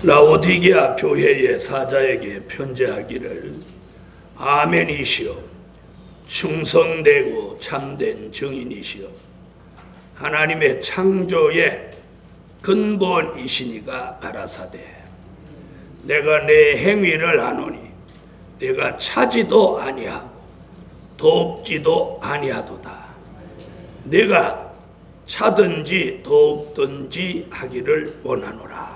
라오디게아 교회의 사자에게 편지하기를 아멘이시여 충성되고 참된 증인이시여 하나님의 창조의 근본이시니가 가라사대 내가 내 행위를 아노니 내가 차지도 아니하고 돕지도 아니하도다. 내가 차든지 돕든지 하기를 원하노라.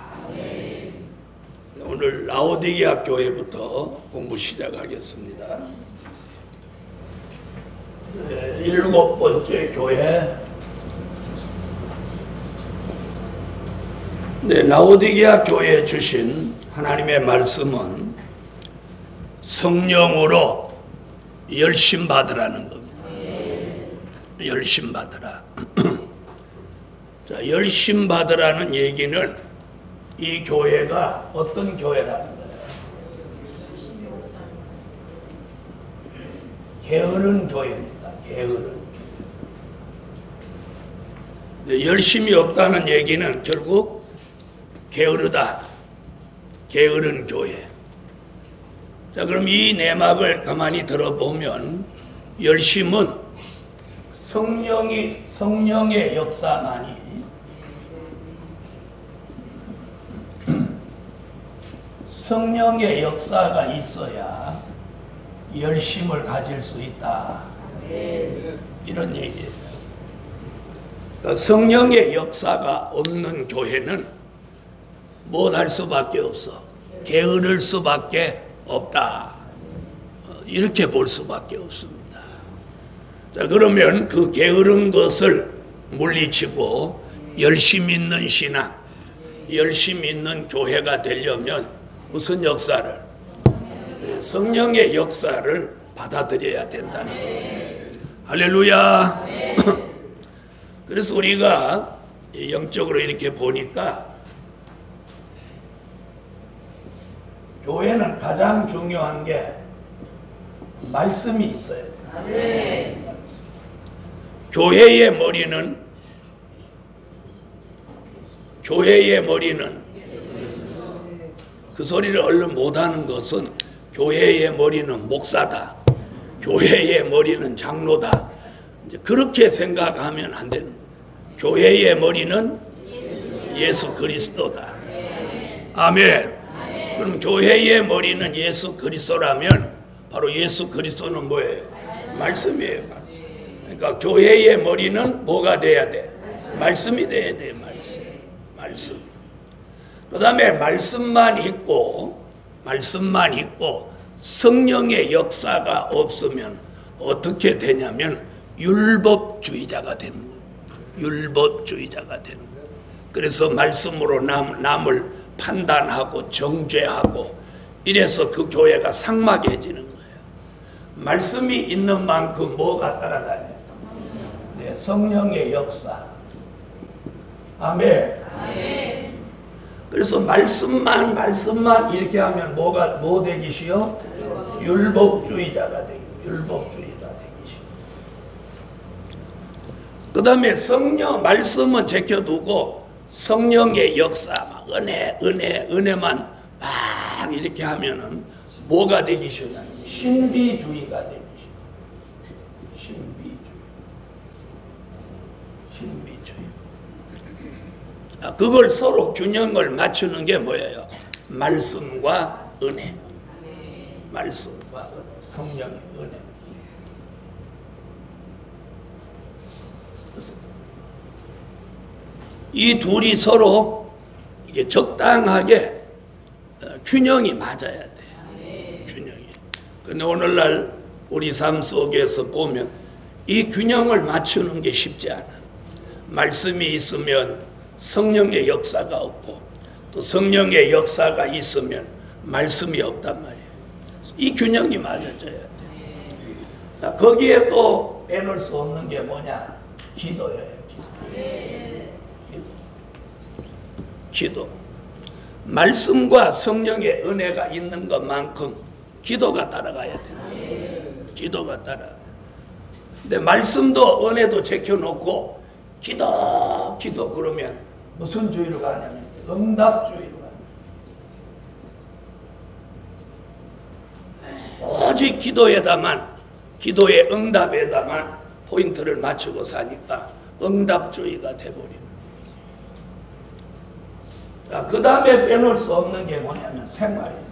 오늘 라오디게아 교회부터 공부 시작하겠습니다. 7번째 교회. 라오디게아 교회에 주신 하나님의 말씀은 성령으로 열심 받으라는 겁니다. 열심 받으라. 자, 열심 받으라는 얘기는 이 교회가 어떤 교회라는 거예요? 게으른 교회입니다. 게으른 교회. 열심이 없다는 얘기는 결국 게으르다. 게으른 교회. 자, 그럼 이 내막을 가만히 들어보면 열심은 성령의 역사만이 성령의 역사가 있어야 열심을 가질 수 있다. 이런 얘기예요. 그러니까 성령의 역사가 없는 교회는 못할 수밖에 없어. 게으를 수밖에 없다. 이렇게 볼 수밖에 없습니다. 자, 그러면 그 게으른 것을 물리치고 열심 있는 신앙, 열심 있는 교회가 되려면 무슨 역사를? 성령의 역사를 받아들여야 된다는 거예요. 할렐루야. 그래서 우리가 영적으로 이렇게 보니까 교회는 가장 중요한 게 말씀이 있어야 돼요. 교회의 머리는 그 소리를 얼른 못하는 것은 교회의 머리는 목사다. 교회의 머리는 장로다. 이제 그렇게 생각하면 안 되는 거예요. 교회의 머리는 예수 그리스도다. 아멘. 그럼 교회의 머리는 예수 그리스도라면 바로 예수 그리스도는 뭐예요? 말씀이에요. 말씀. 그러니까 교회의 머리는 뭐가 돼야 돼? 말씀이 돼야 돼. 말씀. 그 다음에 말씀만 있고 성령의 역사가 없으면 어떻게 되냐면 율법주의자가 되는 거예요. 율법주의자가 되는 거예요. 그래서 말씀으로 남을 판단하고 정죄하고 이래서 그 교회가 삭막해지는 거예요. 말씀이 있는 만큼 뭐가 따라다녀요? 네, 성령의 역사. 아멘. 그래서 말씀만 이렇게 하면 뭐 되기시요? 율법주의자가 되기. 율법주의자 되기시요. 그 다음에 말씀은 제껴두고 성령의 역사, 막 은혜만 막 이렇게 하면은 뭐가 되기시요? 신비주의가 되기시요. 신비주의. 그걸 서로 균형을 맞추는 게 뭐예요? 말씀과 은혜. 말씀과 은혜. 성령의 은혜. 이 둘이 서로 이게 적당하게 균형이 맞아야 돼요. 균형이. 근데 오늘날 우리 삶 속에서 보면 이 균형을 맞추는 게 쉽지 않아요. 말씀이 있으면 성령의 역사가 없고 또 성령의 역사가 있으면 말씀이 없단 말이에요. 이 균형이 맞아져야 돼요. 자, 거기에 또 빼놓을 수 없는 게 뭐냐? 기도예요. 기도. 말씀과 성령의 은혜가 있는 것만큼 기도가 따라가야 돼요. 기도가 따라가요. 근데 말씀도 은혜도 제껴놓고 기도 그러면 무슨 주의로 가냐면 응답주의로 가요. 오직 기도의 응답에다만 포인트를 맞추고 사니까 응답주의가 돼버리는. 자, 그 다음에 빼놓을 수 없는 게 뭐냐면 생활이에요.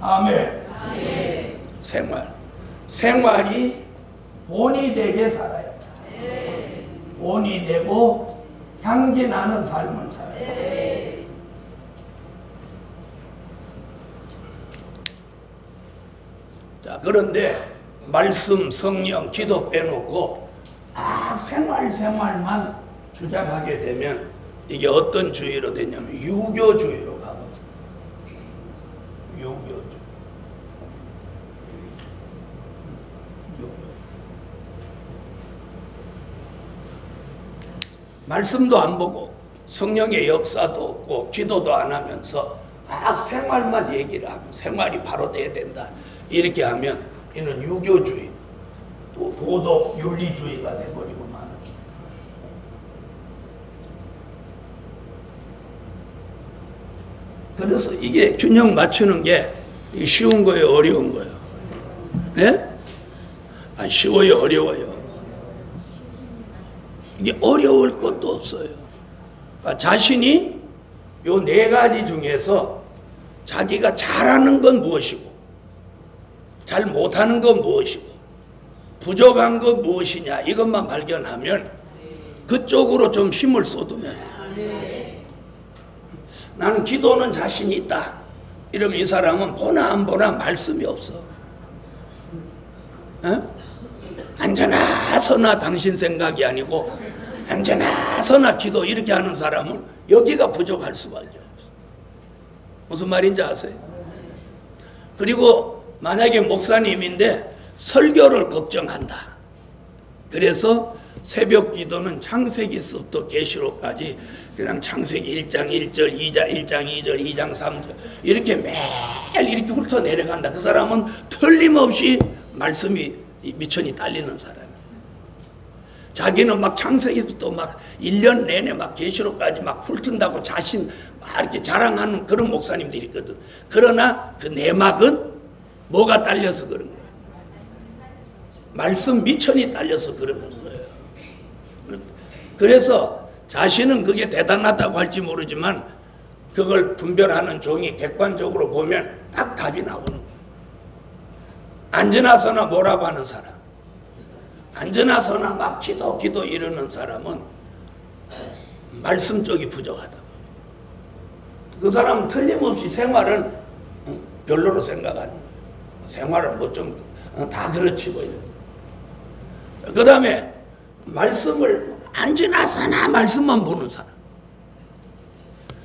아멘. 생활이 본이 되게 살아야 돼. 본이 되고 향기 나는 삶을 살아야 돼. 자, 그런데 말씀, 성령, 기도 빼놓고 생활만 주장하게 되면 이게 어떤 주의로 되냐면 유교주의로 가거든요. 유교주의. 말씀도 안 보고 성령의 역사도 없고 기도도 안 하면서 생활만 얘기를 하면 생활이 바로 돼야 된다. 이렇게 하면 이는 유교주의, 또 도덕 윤리주의가 돼버리고 마는. 그래서 이게 균형 맞추는 게 쉬운 거예요, 어려운 거예요? 네? 쉬워요, 어려워요? 이게 어려울 것도 없어요. 그러니까 자신이 요 4가지 중에서 자기가 잘하는 건 무엇이고 잘 못하는 건 무엇이고 부족한 건 무엇이냐 이것만 발견하면 그쪽으로 좀 힘을 쏟으면 나는 기도는 자신이 있다. 이러면 이 사람은 보나 안 보나 말씀이 없어. 앉아나 서나 당신 생각이 아니고 앉아나 서나 기도 이렇게 하는 사람은 여기가 부족할 수밖에 없어. 무슨 말인지 아세요? 그리고 만약에 목사님인데 설교를 걱정한다. 그래서 새벽 기도는 창세기서부터 계시록까지 그냥 창세기 1장 1절, 1장 2절, 2장 3절 이렇게 매일 이렇게 훑어 내려간다. 그 사람은 틀림없이 말씀이 미천이 딸리는 사람이에요. 자기는 막 창세기부터 막 1년 내내 막 계시록까지 막 훑은다고 자신 막 이렇게 자랑하는 그런 목사님들이 있거든. 그러나 그 내막은 뭐가 딸려서 그런 거예요? 말씀 미천이 딸려서 그러는 거예요. 그래서 자신은 그게 대단하다고 할지 모르지만 그걸 분별하는 종이 객관적으로 보면 딱 답이 나오는 거예요. 앉으나 서나 뭐라고 하는 사람, 앉으나 서나 막 기도 이러는 사람은 말씀 쪽이 부족하다. 그 사람은 틀림없이 생활은 별로로 생각하는 거예요. 생활은 뭐 좀 다 그렇지 뭐 이런. 그 다음에 말씀을 앉으나 서나 말씀만 보는 사람,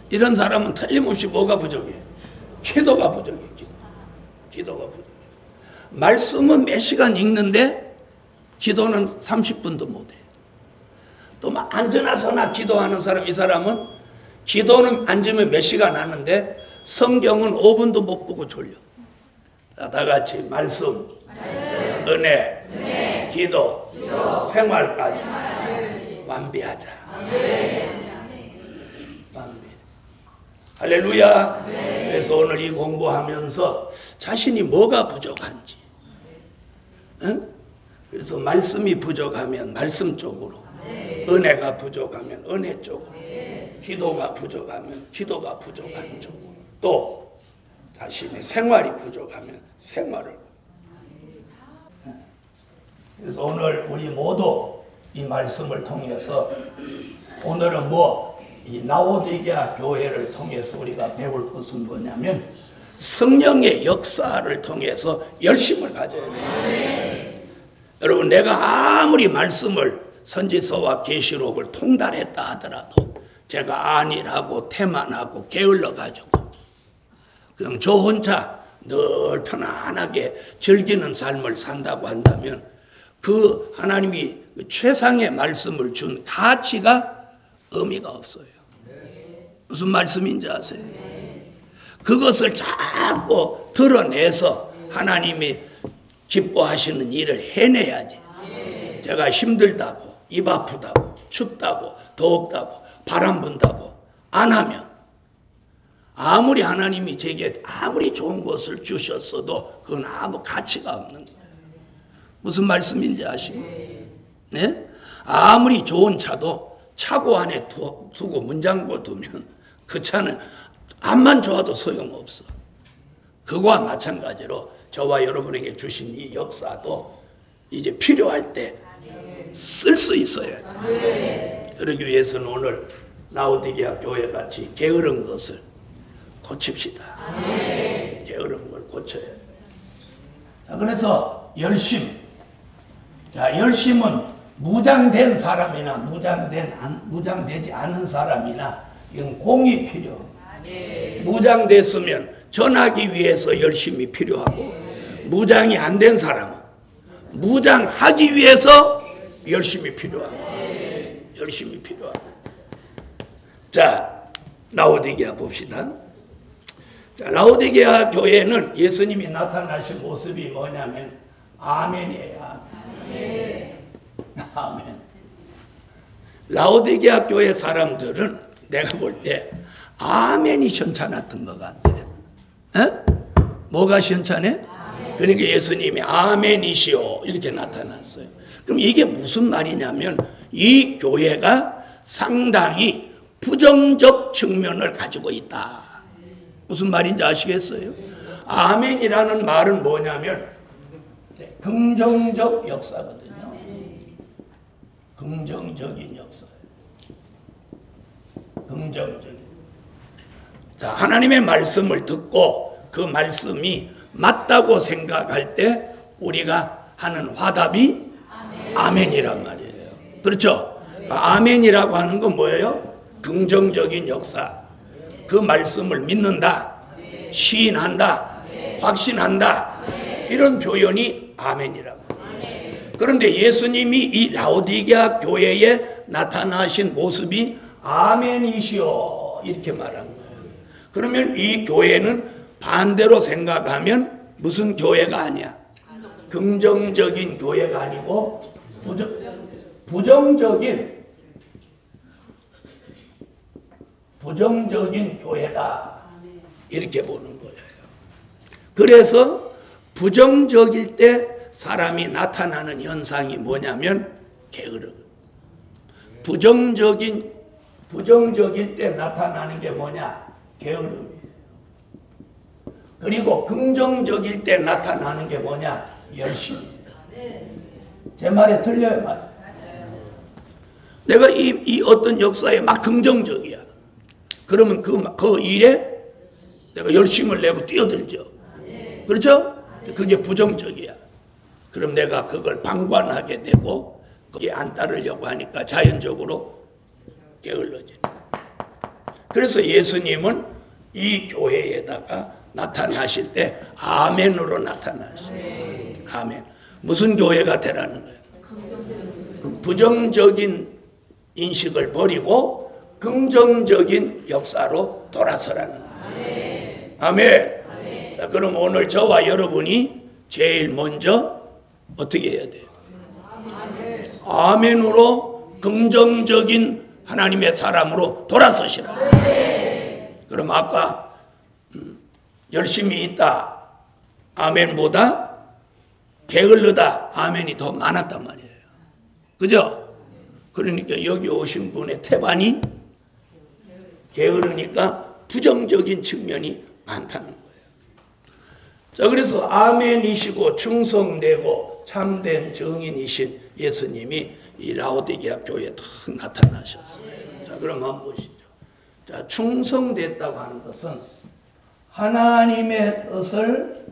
이런 사람은 틀림없이 뭐가 부족해? 기도가 부족해. 기도가 부족해. 말씀은 몇 시간 읽는데 기도는 30분도 못해. 또 막 앉으나 서나 기도하는 사람, 이 사람은 기도는 앉으면 몇 시간 하는데 성경은 5분도 못 보고 졸려. 다 같이 말씀, 은혜, 기도, 생활까지 완비하자. 완비. 할렐루야. 그래서 오늘 이 공부하면서 자신이 뭐가 부족한지, 그래서 말씀이 부족하면 말씀 쪽으로, 은혜가 부족하면 은혜 쪽으로, 기도가 부족하면 기도가 부족한 쪽으로, 또 자신의 생활이 부족하면 생활을. 그래서 오늘 우리 모두 이 말씀을 통해서 오늘은 이 라오디게아 교회를 통해서 우리가 배울 것은 뭐냐면 성령의 역사를 통해서 열심을 가져야 돼요. 여러분, 내가 아무리 말씀을 선지서와 계시록을 통달했다 하더라도 제가 안일하고 태만하고 게을러 가지고 그냥 저 혼자 늘 편안하게 즐기는 삶을 산다고 한다면 그 하나님이 최상의 말씀을 준 가치가 의미가 없어요. 무슨 말씀인지 아세요? 그것을 자꾸 드러내서 하나님이 기뻐하시는 일을 해내야지. 제가 힘들다고, 입 아프다고, 춥다고, 더웁다고, 바람 분다고 안 하면 아무리 하나님이 제게 아무리 좋은 것을 주셨어도 그건 아무 가치가 없는 거예요. 무슨 말씀인지 아시고? 네? 아무리 좋은 차도 차고 안에 두고 문잠궈 두면 그 차는 앞만 좋아도 소용없어. 그거와 마찬가지로 저와 여러분에게 주신 이 역사도 이제 필요할 때 쓸 수 있어야 돼. 그러기 위해서는 오늘 라오디게아 교회 같이 게으른 것을 고칩시다. 게으른 걸 고쳐야 돼. 자, 그래서 열심. 자, 열심은 무장된 사람이나 무장되지 않은 사람이나 이건 공이 필요. 무장됐으면 전하기 위해서 열심히 필요하고, 무장이 안 된 사람은 무장하기 위해서 열심히 필요하고, 열심히 필요하고. 자, 라오디게아 봅시다. 자, 라오디게아 교회는 예수님이 나타나신 모습이 뭐냐면 아멘이에요. 아멘. 라오디게아 교회 사람들은 내가 볼 때 아멘이 현찮았던 것 같아. 뭐가 현찮해? 그러니까 예수님이 아멘이시오 이렇게 나타났어요. 그럼 이게 무슨 말이냐면 이 교회가 상당히 부정적 측면을 가지고 있다. 무슨 말인지 아시겠어요? 아멘이라는 말은 뭐냐면 긍정적 역사거든요. 긍정적인 역사예요. 긍정적인. 자, 하나님의 말씀을 듣고 그 말씀이 맞다고 생각할 때 우리가 하는 화답이 아멘이란 말이에요. 그렇죠? 아멘이라고 하는 건 뭐예요? 긍정적인 역사. 그 말씀을 믿는다, 시인한다, 확신한다, 이런 표현이 아멘이라고. 그런데 예수님이 이 라오디게아 교회에 나타나신 모습이 아멘이시오 이렇게 말한 거예요. 그러면 이 교회는 반대로 생각하면 무슨 교회가 아니야? 긍정적인 교회가 아니고 부정적인 교회다 이렇게 보는 거예요. 그래서 부정적일 때 사람이 나타나는 현상이 뭐냐면 게으름. 부정적일 때 나타나는 게 뭐냐? 게으름이에요. 그리고 긍정적일 때 나타나는 게 뭐냐? 열심이에요. 제 말에 틀려요, 맞아요? 내가 이 어떤 역사에 막 긍정적이야. 그러면 그 일에 내가 열심을 내고 뛰어들죠. 그렇죠? 그게 부정적이야. 그럼 내가 그걸 방관하게 되고 그게 안 따르려고 하니까 자연적으로 게을러져. 그래서 예수님은 이 교회에다가 나타나실 때 아멘으로 나타나셔요. 아멘. 무슨 교회가 되라는 거예요? 부정적인 인식을 버리고 긍정적인 역사로 돌아서라는 거예요. 아멘. 자, 그럼 오늘 저와 여러분이 제일 먼저 어떻게 해야 돼요? 아멘으로 긍정적인 하나님의 사람으로 돌아서시라. 그럼 아까 열심히 있다 아멘보다 게을르다 아멘이 더 많았단 말이에요. 그죠? 그러니까 여기 오신 분의 태반이 게으르니까 부정적인 측면이 많다는 거예요. 자, 그래서 아멘이시고 충성되고 참된 증인이신 예수님이 이 라오디게아 교회에 탁 나타나셨어요. 자, 그럼 한번 보시죠. 자, 충성됐다고 하는 것은 하나님의 뜻을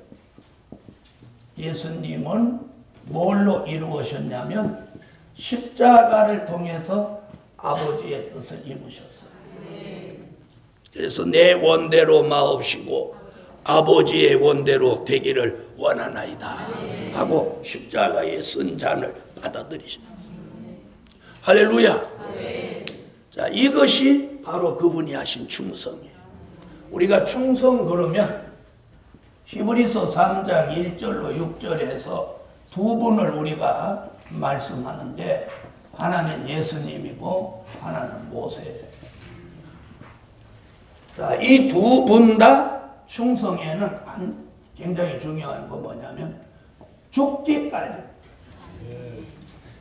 예수님은 뭘로 이루으셨냐면 십자가를 통해서 아버지의 뜻을 이루셨어요. 그래서 내 원대로 마옵시고 아버지의 원대로 되기를 원하나이다 하고 십자가에 쓴 잔을 받아들이십니다. 할렐루야. 자, 이것이 바로 그분이 하신 충성이에요. 우리가 충성 그러면 히브리서 3장 1절로 6절에서 두 분을 우리가 말씀하는데 하나는 예수님이고 하나는 모세예요. 자, 이 두 분 다 충성에는 굉장히 중요한 거 뭐냐면 죽기까지.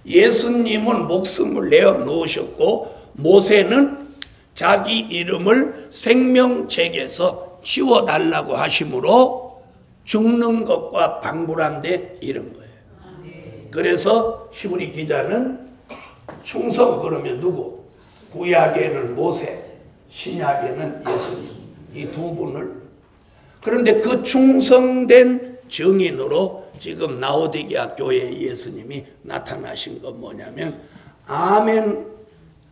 예수님은 목숨을 내어 놓으셨고 모세는 자기 이름을 생명책에서 지워달라고 하심으로 죽는 것과 방불한데 이른 거예요. 그래서 히브리 기자는 충성 그러면 누구? 구약에는 모세, 신약에는 예수님, 이 두 분을. 그런데 그 충성된 증인으로 지금 라오디게아 교회에 예수님이 나타나신 건 뭐냐면 아멘,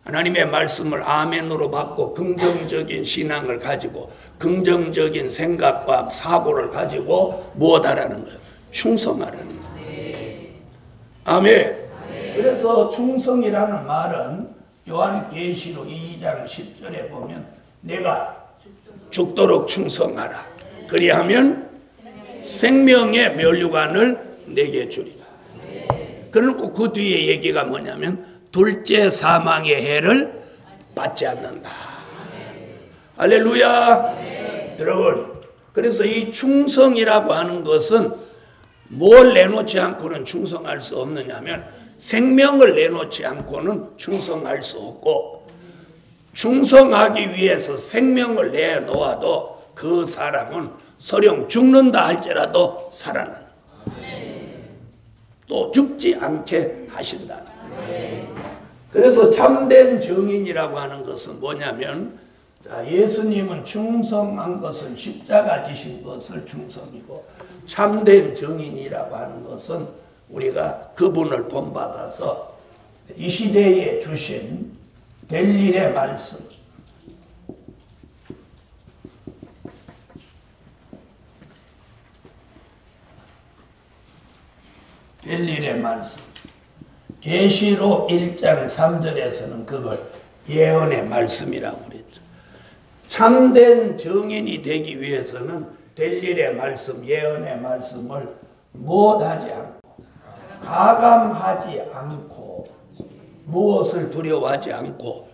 하나님의 말씀을 아멘으로 받고 긍정적인 신앙을 가지고 긍정적인 생각과 사고를 가지고 무엇하라는 거예요? 충성하라는 거예요. 아멘. 그래서 충성이라는 말은 요한계시록 2장 10절에 보면 내가 죽도록 충성하라. 그리하면 생명의 면류관을 내게 주리라. 그러고 그 뒤에 얘기가 뭐냐면 둘째 사망의 해를 받지 않는다. 할렐루야. 여러분, 그래서 이 충성이라고 하는 것은 뭘 내놓지 않고는 충성할 수 없느냐면 생명을 내놓지 않고는 충성할 수 없고, 충성하기 위해서 생명을 내놓아도 그 사람은 설령 죽는다 할지라도 살아나는, 또 죽지 않게 하신다. 그래서 참된 증인이라고 하는 것은 뭐냐면, 예수님은 충성한 것은 십자가 지신 것을 충성이고, 참된 증인이라고 하는 것은 우리가 그분을 본받아서 이 시대에 주신 될 일의 말씀, 될 일의 말씀, 계시록 1장 3절에서는 그걸 예언의 말씀이라고 그랬죠. 참된 증인이 되기 위해서는 될 일의 말씀, 예언의 말씀을 못하지 않고 가감하지 않고 무엇을 두려워하지 않고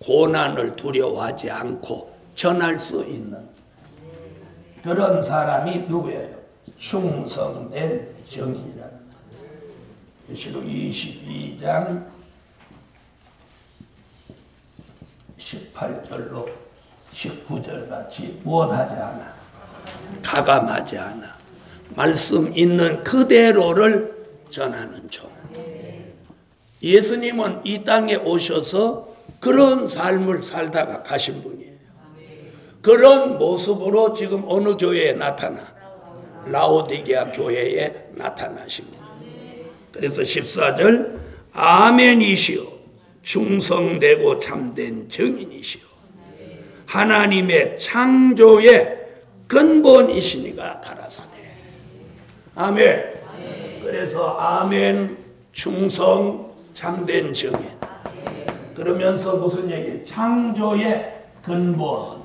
고난을 두려워하지 않고 전할 수 있는 그런 사람이 누구예요? 충성된 증인이라는 거예요. 계시록 22장 18절로 19절 같이 무엇하지 않아? 가감하지 않아. 말씀 있는 그대로를 전하는 종. 예수님은 이 땅에 오셔서 그런 삶을 살다가 가신 분이에요. 그런 모습으로 지금 어느 교회에 나타나? 라오디게아 교회에 나타나신 거예요. 그래서 14절 아멘이시오 충성되고 참된 증인이시오 하나님의 창조의 근본이시니가 가라사대. 아멘. 그래서 아멘, 충성, 참된 증인. 그러면서 무슨 얘기? 창조의 근본.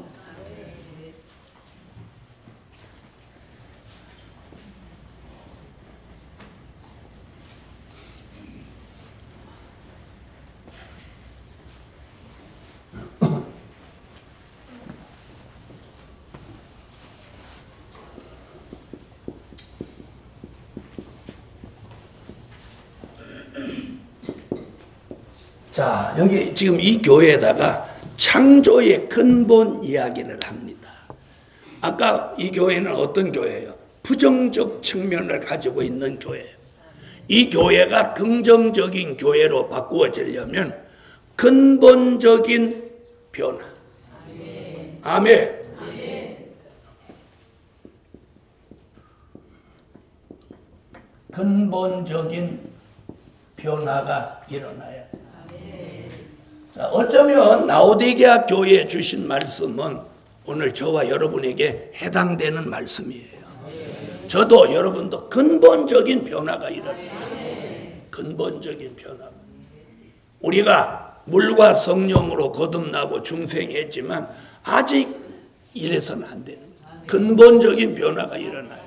자, 여기 지금 이 교회에다가 창조의 근본 이야기를 합니다. 아까 이 교회는 어떤 교회예요? 부정적 측면을 가지고 있는 교회예요. 이 교회가 긍정적인 교회로 바꾸어지려면 근본적인 변화. 아멘. 근본적인 변화가 일어나야 돼요. 자, 어쩌면 라오디게아 교회에 주신 말씀은 오늘 저와 여러분에게 해당되는 말씀이에요. 저도 여러분도 근본적인 변화가 일어나요. 근본적인 변화. 우리가 물과 성령으로 거듭나고 중생했지만 아직 이래서는 안 되는 거예요. 근본적인 변화가 일어나요.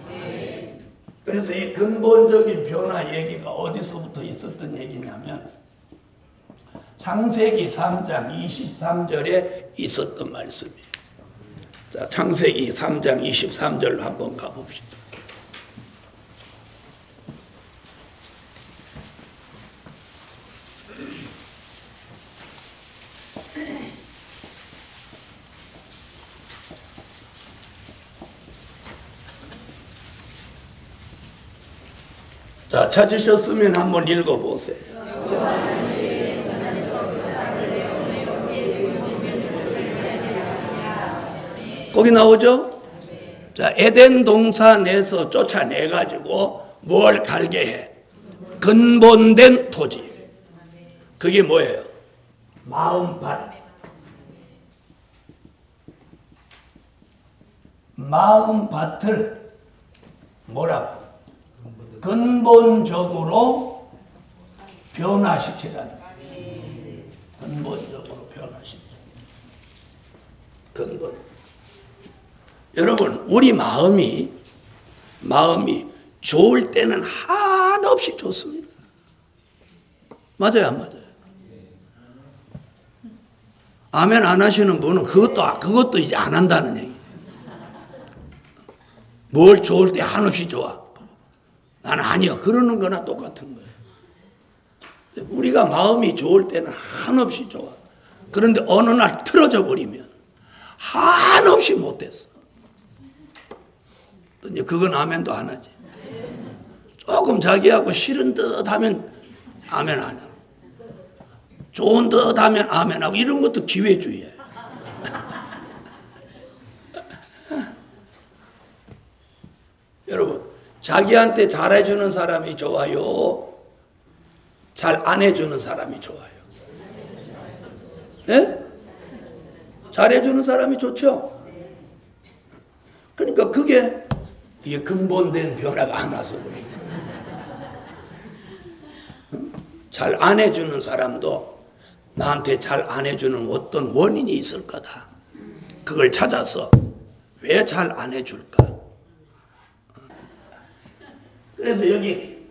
그래서 이 근본적인 변화 얘기가 어디서부터 있었던 얘기냐면 창세기 3장 23절에 있었던 말씀이에요. 자, 창세기 3장 23절로 한번 가봅시다. 자, 찾으셨으면 한번 읽어보세요. 거기 나오죠? 자, 에덴 동산에서 쫓아내가지고 뭘 갈게 해? 근본된 토지. 그게 뭐예요? 마음밭. 마음밭을 뭐라고? 근본적으로 변화시키라는. 근본적으로 변화시키라. 근본. 여러분, 우리 마음이 좋을 때는 한없이 좋습니다. 맞아요, 안 맞아요? 아멘 안 하시는 분은 그것도 이제 안 한다는 얘기예요. 뭘 좋을 때 한없이 좋아. 나는 아니요. 그러는 거나 똑같은 거예요. 우리가 마음이 좋을 때는 한없이 좋아. 그런데 어느 날 틀어져 버리면 한없이 못됐어. 그건 아멘도 안 하지. 조금 자기하고 싫은 듯 하면 아멘 안 하고, 좋은 듯 하면 아멘 하고, 이런 것도 기회주의야. 여러분, 자기한테 잘해주는 사람이 좋아요? 잘 안 해주는 사람이 좋아요? 네? 잘해주는 사람이 좋죠? 그러니까 이게 근본된 변화가 안 와서 그래요. 잘 안 해주는 사람도 나한테 잘 안 해주는 어떤 원인이 있을 거다. 그걸 찾아서 왜 잘 안 해줄까? 그래서 여기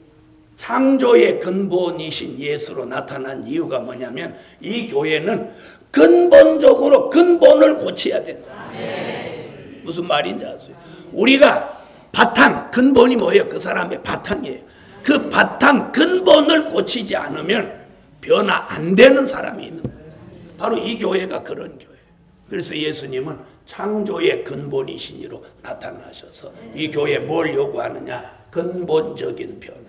창조의 근본이신 예수로 나타난 이유가 뭐냐면, 이 교회는 근본적으로 근본을 고쳐야 된다. 무슨 말인지 아세요? 우리가 바탕, 근본이 뭐예요? 그 사람의 바탕이에요. 그 바탕 근본을 고치지 않으면 변화 안 되는 사람이 있는 거예요. 바로 이 교회가 그런 교회예요. 그래서 예수님은 창조의 근본이신 이로 나타나셔서 이 교회에 뭘 요구하느냐? 근본적인 변화.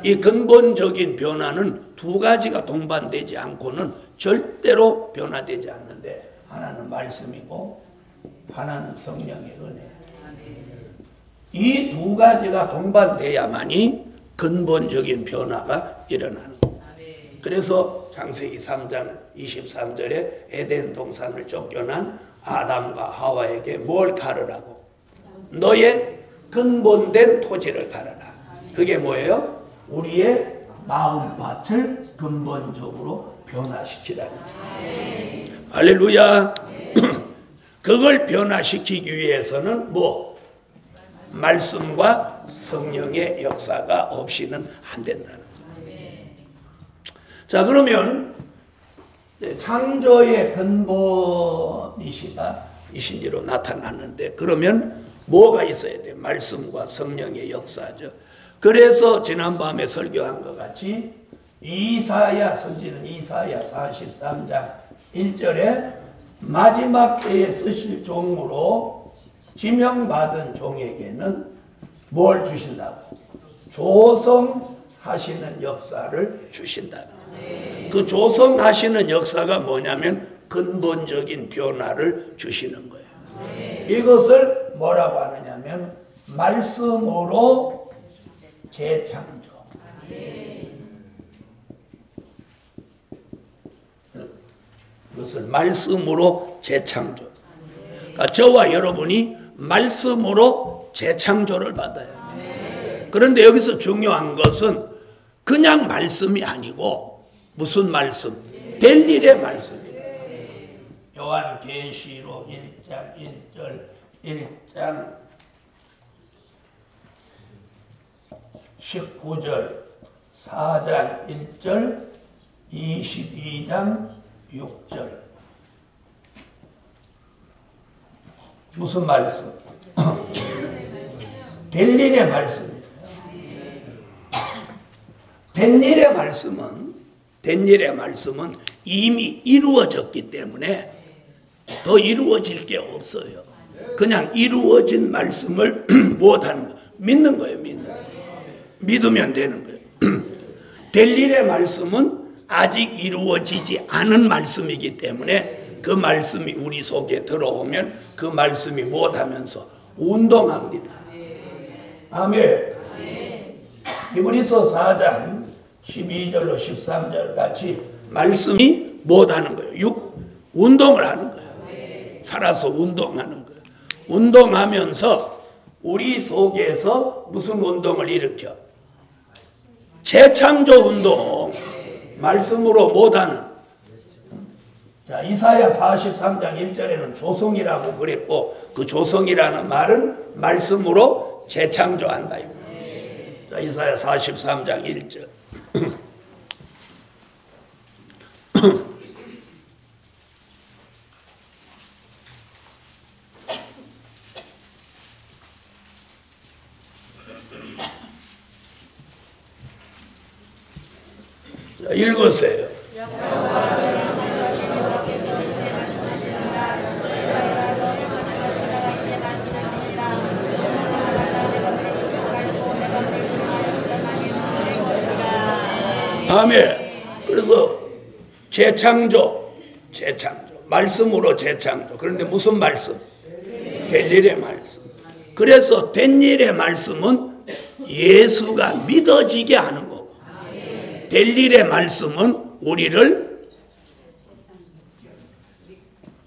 이 근본적인 변화는 두 가지가 동반되지 않고는 절대로 변화되지 않는데, 하나는 말씀이고 하나는 성령의 은혜. 이 두 가지가 동반돼야만이 근본적인 변화가 일어나는 거예요. 그래서 창세기 3장 23절에 에덴 동산을 쫓겨난 아담과 하와에게 뭘 가르라고? 너의 근본된 토지를 가르라. 그게 뭐예요? 우리의 마음밭을 근본적으로 변화시키라는 거예요. 할렐루야. 그걸 변화시키기 위해서는 말씀과 성령의 역사가 없이는 안 된다는 거예요. 자, 그러면 창조의 근본이시로 나타났는데, 그러면 뭐가 있어야 돼요? 말씀과 성령의 역사죠. 그래서 지난밤에 설교한 것 같이 선지는 이사야 43장 1절에 마지막 때에 쓰실 종으로 지명받은 종에게는 뭘 주신다고? 조성하시는 역사를 주신다는 거예요. 그 조성하시는 역사가 뭐냐면 근본적인 변화를 주시는 거예요. 이것을 뭐라고 하느냐면 말씀으로 재창조. 이것을 말씀으로 재창조. 그러니까 저와 여러분이 말씀으로 재창조를 받아야 돼요. 그런데 여기서 중요한 것은 그냥 말씀이 아니고 무슨 말씀? 될 일의 말씀이에요. 요한계시록 1장 1절, 1장 19절, 4장 1절, 22장 6절. 무슨 말씀? 될 일의 말씀이에요. 된 일의 말씀은 이미 이루어졌기 때문에 더 이루어질 게 없어요. 그냥 이루어진 말씀을 못하는 거예요. 믿는 거예요. 믿으면 되는 거예요. 될 일의 말씀은 아직 이루어지지 않은 말씀이기 때문에 그 말씀이 우리 속에 들어오면 그 말씀이 못하면서 운동합니다. 아멘. 히브리서 4장 12절로 13절 같이 말씀이 못하는 거예요. 운동을 하는 거예요. 살아서 운동하는 거예요. 운동하면서 우리 속에서 무슨 운동을 일으켜? 재창조 운동. 말씀으로 못하는. 자, 이사야 43장 1절에는 조성이라고 그랬고 그 조성이라는 말은 말씀으로 재창조한다. 자, 이사야 43장 1절. 자, 읽으세요. 아멘. 그래서 재창조 말씀으로 재창조. 그런데 무슨 말씀? 될 일의 말씀. 그래서 된 일의 말씀은 예수가 믿어지게 하는 거고 될 일의 말씀은 우리를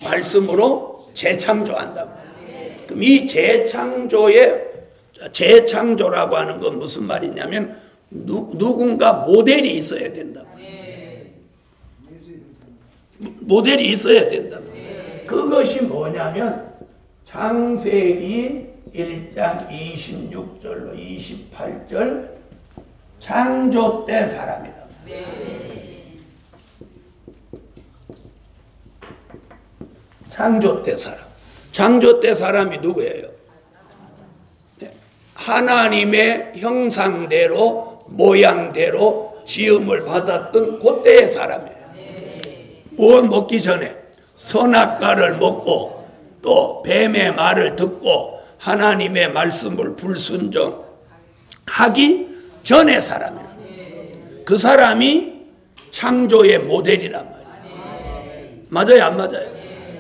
말씀으로 재창조한단 말이에요. 그럼 이 재창조라고 하는 건 무슨 말이냐면 누군가 모델이 있어야 된다. 모델이 있어야 된다. 그것이 뭐냐면 창세기 1장 26절로 28절 창조 때 사람이다. 창조 때 사람. 창조 때 사람이 누구예요? 하나님의 형상대로 모양대로 지음을 받았던 그때의 사람이에요. 무엇 먹기 전에 선악과를 먹고 또 뱀의 말을 듣고 하나님의 말씀을 불순종하기 전의 사람이라. 그 사람이 창조의 모델이란 말이에요. 맞아요, 안 맞아요?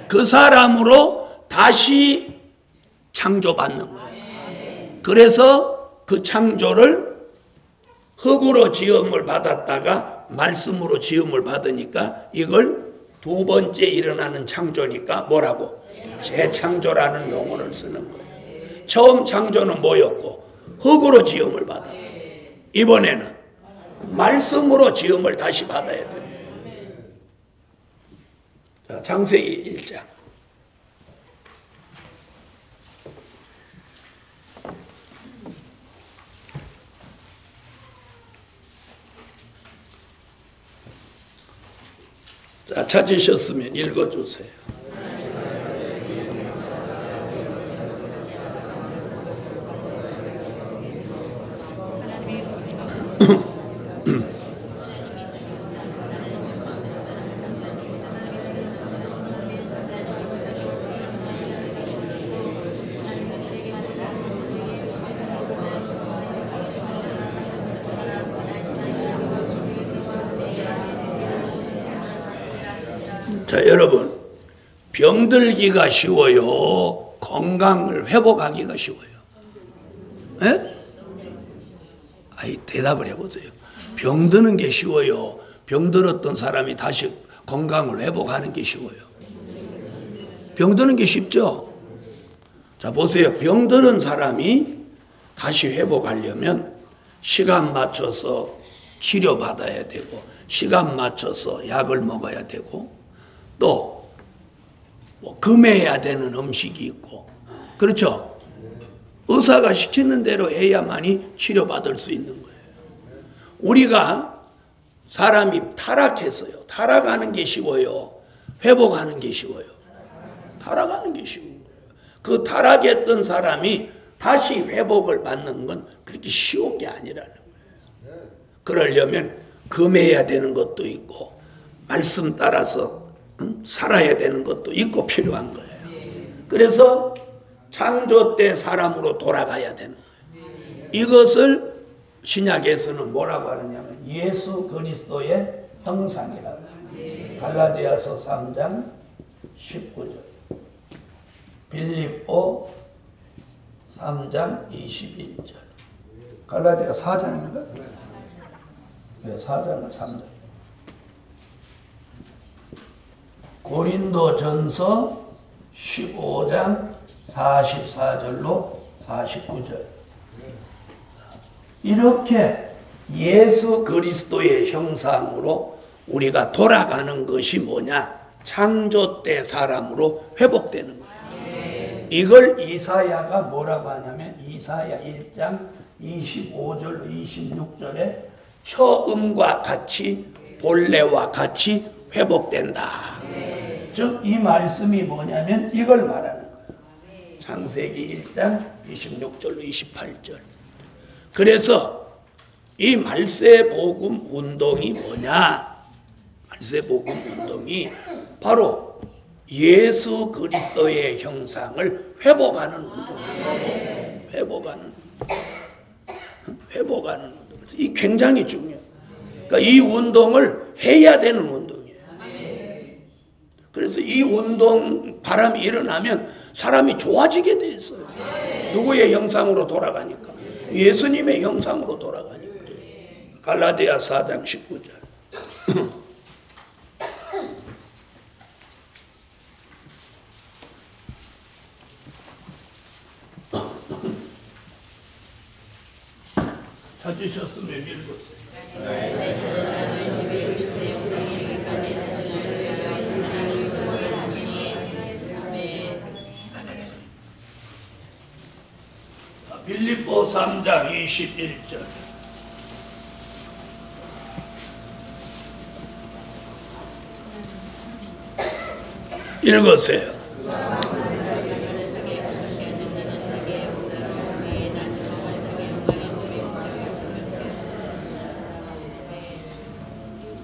그 사람으로 다시 창조받는 거예요. 그래서 그 창조를 흙으로 지음을 받았다가 말씀으로 지음을 받으니까 이걸 두 번째 일어나는 창조니까 뭐라고? 재창조라는 용어를 쓰는 거예요. 처음 창조는 뭐였고? 흙으로 지음을 받아. 이번에는 말씀으로 지음을 다시 받아야 돼요. 자, 창세기 1장. 자, 찾으셨으면 읽어주세요. 자, 여러분, 병들기가 쉬워요? 건강을 회복하기가 쉬워요? 예? 아이, 대답을 해보세요. 병드는 게 쉬워요? 병들었던 사람이 다시 건강을 회복하는 게 쉬워요? 병드는 게 쉽죠? 자, 보세요. 병들은 사람이 다시 회복하려면 시간 맞춰서 치료받아야 되고 시간 맞춰서 약을 먹어야 되고 또 뭐 금해야 되는 음식이 있고 그렇죠? 의사가 시키는 대로 해야만이 치료받을 수 있는 거예요. 우리가 사람이 타락했어요. 타락하는 게 쉬워요? 회복하는 게 쉬워요? 타락하는 게 쉬운 거예요. 그 타락했던 사람이 다시 회복을 받는 건 그렇게 쉬운 게 아니라는 거예요. 그러려면 금해야 되는 것도 있고 말씀 따라서 살아야 되는 것도 있고 필요한 거예요. 그래서 창조 때 사람으로 돌아가야 되는 거예요. 이것을 신약에서는 뭐라고 하느냐면 예수 그리스도의 형상이라고 해요. 갈라디아서 3장 19절, 빌립보 3장 21절, 갈라디아 4장인가? 네, 4장을 3장. 고린도전서 15장 44절로 49절. 이렇게 예수 그리스도의 형상으로 우리가 돌아가는 것이 뭐냐? 창조 때 사람으로 회복되는 거예요. 이걸 이사야가 뭐라고 하냐면 이사야 1장 25절로 26절에 처음과 같이 본래와 같이 회복된다. 즉 이 말씀이 뭐냐면 이걸 말하는 거예요. 창세기 1장 26절로 28절. 그래서 이 말세복음 운동이 뭐냐? 말세복음 운동이 바로 예수 그리스도의 형상을 회복하는 운동이에요. 회복하는 운동. 이 굉장히 중요해요. 그러니까 이 운동을 해야 되는 운동이에요. 그래서 이 운동 바람이 일어나면 사람이 좋아지게 돼 있어요. 누구의 형상으로 돌아가니까? 예수님의 형상으로 돌아가니까. 갈라디아 4장 19절. 찾으셨으면 읽으세요. 빌립보 3장 21절. 읽으세요.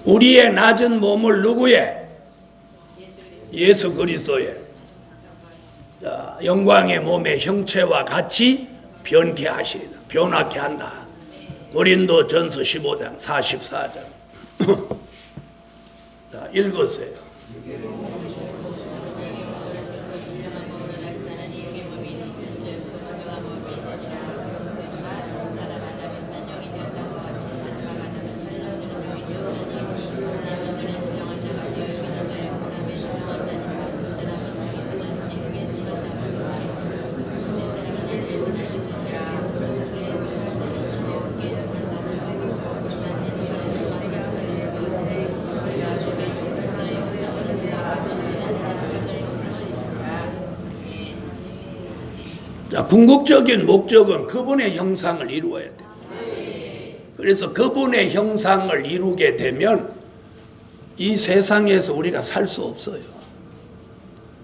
우리의 낮은 몸을 누구의? 예수 그리스도의 영광의 몸의 형체와 같이 변케 하시리라. 변화케 한다. 고린도전서 15장 44절. 자, 읽으세요. 자, 궁극적인 목적은 그분의 형상을 이루어야 돼요. 그래서 그분의 형상을 이루게 되면 이 세상에서 우리가 살 수 없어요.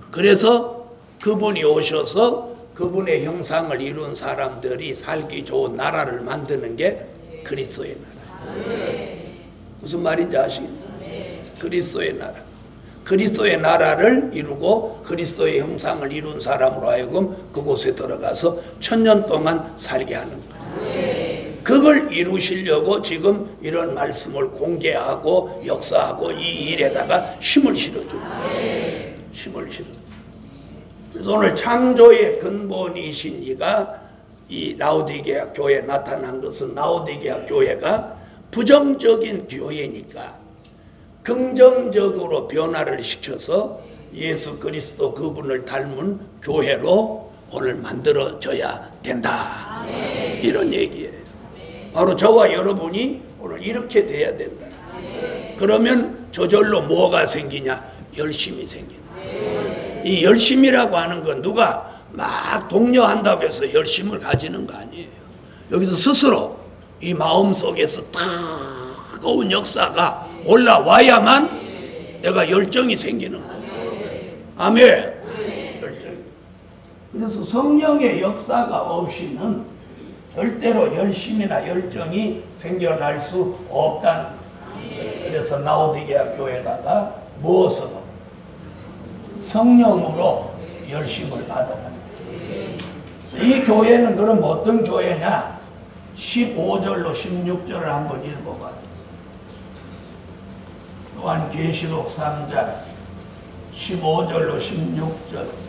그래서 그분이 오셔서 그분의 형상을 이룬 사람들이 살기 좋은 나라를 만드는 게 그리스도의 나라. 무슨 말인지 아시겠어요? 그리스도의 나라. 그리스도의 나라를 이루고 그리스도의 형상을 이룬 사람으로 하여금 그곳에 들어가서 1000년 동안 살게 하는 거예요. 그걸 이루시려고 지금 이런 말씀을 공개하고 역사하고 이 일에다가 힘을 실어주는 거예요. 힘을 실어. 그래서 오늘 창조의 근본이신 이가 이 라오디게아 교회에 나타난 것은 라오디게아 교회가 부정적인 교회니까 긍정적으로 변화를 시켜서 예수 그리스도 그분을 닮은 교회로 오늘 만들어져야 된다. 이런 얘기예요. 바로 저와 여러분이 오늘 이렇게 돼야 된다. 그러면 저절로 뭐가 생기냐? 열심이 생긴다. 이 열심이라고 하는 건 누가 막 독려한다고 해서 열심을 가지는 거 아니에요. 여기서 스스로 이 마음속에서 뜨거운 역사가 올라와야만 내가 열정이 생기는 거예요. 아멘. 열정. 그래서 성령의 역사가 없이는 절대로 열심이나 열정이 생겨날 수 없다는 거예요. 그래서 라오디게아 교회다가 무엇으로? 성령으로 열심을 받아라. 이 교회는 그럼 어떤 교회냐? 15절로 16절을 한번 읽어봐 주세요. 또한 계시록 3장 15절로 16절.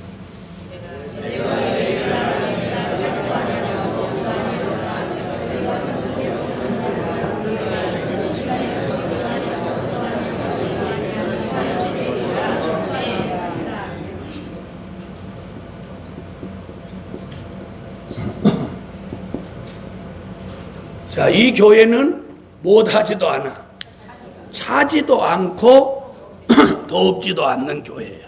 자, 이 교회는 못하지도 않아. 차지도 않고 더럽지도 않는 교회야.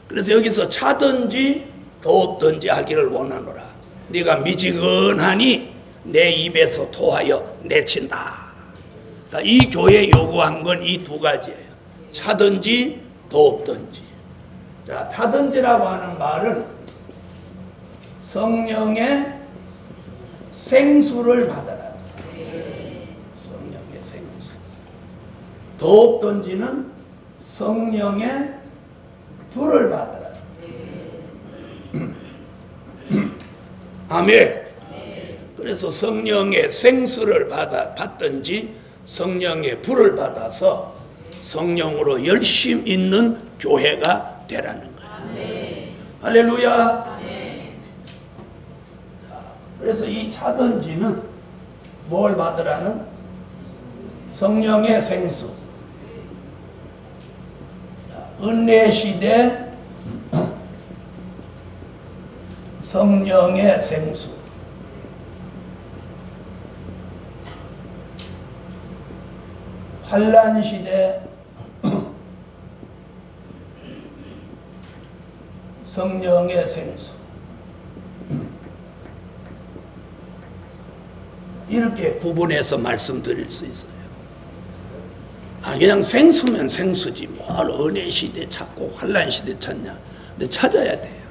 그래서 여기서 차든지 더럽든지 하기를 원하노라. 네가 미지근하니 내 입에서 토하여 내친다. 그러니까 이 교회 요구한 건 이 두 가지예요. 차든지 더럽든지. 자, 차든지라고 하는 말은 성령의 생수를 받아라. 성령의 생수. 더럽든지는 성령의 불을 받아라. 아멘. 그래서 성령의 생수를 받든지 성령의 불을 받아서 성령으로 열심 있는 교회가 되라는 거예요. 할렐루야. 그래서 이 차든지는 뭘 받으라는? 성령의 생수. 은혜 시대 성령의 생수. 환난 시대 성령의 생수. 이렇게 구분해서 말씀드릴 수 있어요. 그냥 생수면 생수지 뭘 은혜 시대 찾고 환난 시대 찾냐. 근데 찾아야 돼요.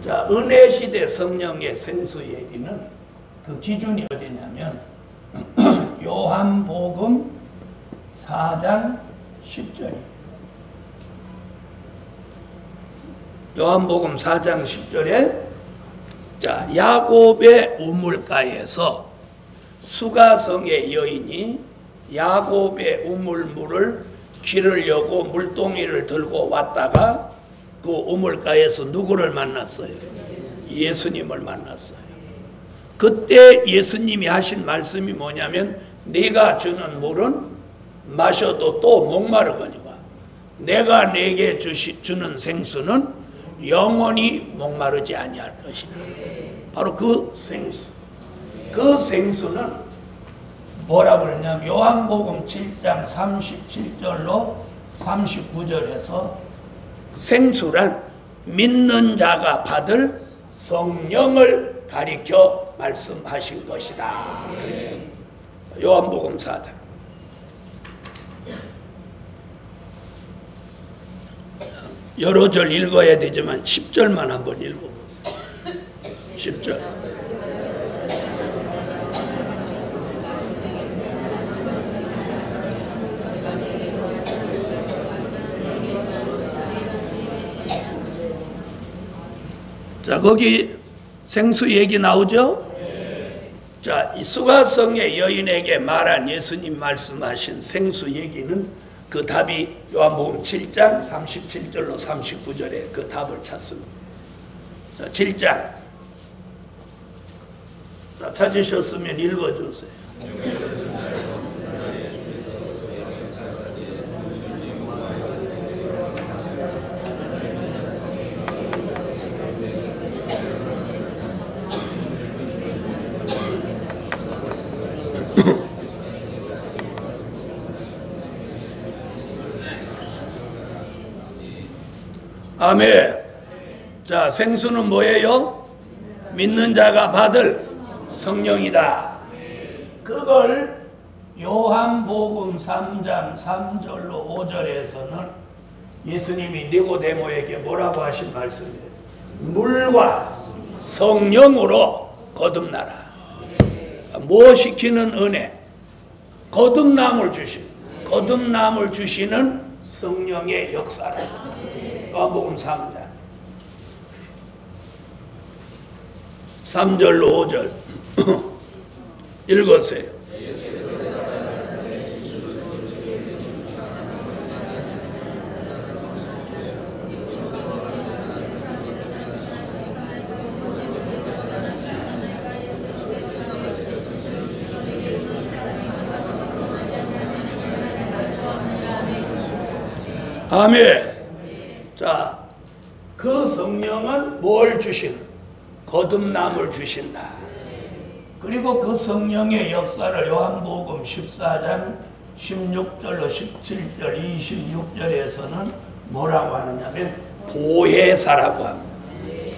자, 은혜 시대 성령의 생수 얘기는 그 기준이 어디냐면 요한복음 4장 10절이에요. 요한복음 4장 10절에 자, 야곱의 우물가에서 수가성의 여인이 야곱의 우물물을 기르려고 물동이를 들고 왔다가 그 우물가에서 누구를 만났어요? 예수님을 만났어요. 그때 예수님이 하신 말씀이 뭐냐면 네가 주는 물은 마셔도 또 목마르거니와 내가 내게 주는 생수는 영원히 목마르지 아니할 것이다. 바로 그 생수. 그 생수는 뭐라고 그러냐면 요한복음 7장 37절로 39절에서 생수란 믿는 자가 받을 성령을 가리켜 말씀하신 것이다. 그렇게 요한복음 4장. 여러 절 읽어야 되지만 10절만 한번 읽어보세요. 10절. 자, 거기 생수 얘기 나오죠? 자, 이 수가성의 여인에게 말한 예수님 말씀하신 생수 얘기는 그 답이 요한복음 7장 37절로 39절에 그 답을 찾습니다. 자, 7장. 자, 찾으셨으면 읽어주세요. 아멘. 자, 생수는 뭐예요? 믿는 자가 받을 성령이다. 그걸 요한복음 3장 3절로 5절에서는 예수님이 니고데모에게 뭐라고 하신 말씀이에요? 물과 성령으로 거듭나라. 뭐 시키는 은혜? 거듭남을 주시는 성령의 역사라. 요한복음 3장 3절로 5절 읽으세요. 아멘. 자, 그 성령은 뭘 주시는? 거듭남을 주신다. 그리고 그 성령의 역사를 요한복음 14장 16절로 17절 26절에서는 뭐라고 하느냐면 보혜사라고 합니다.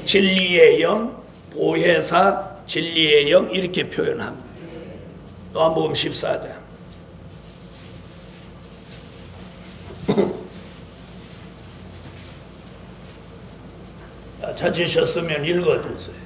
진리의 영, 보혜사, 진리의 영 이렇게 표현합니다. 요한복음 14장 찾으셨으면 읽어주세요.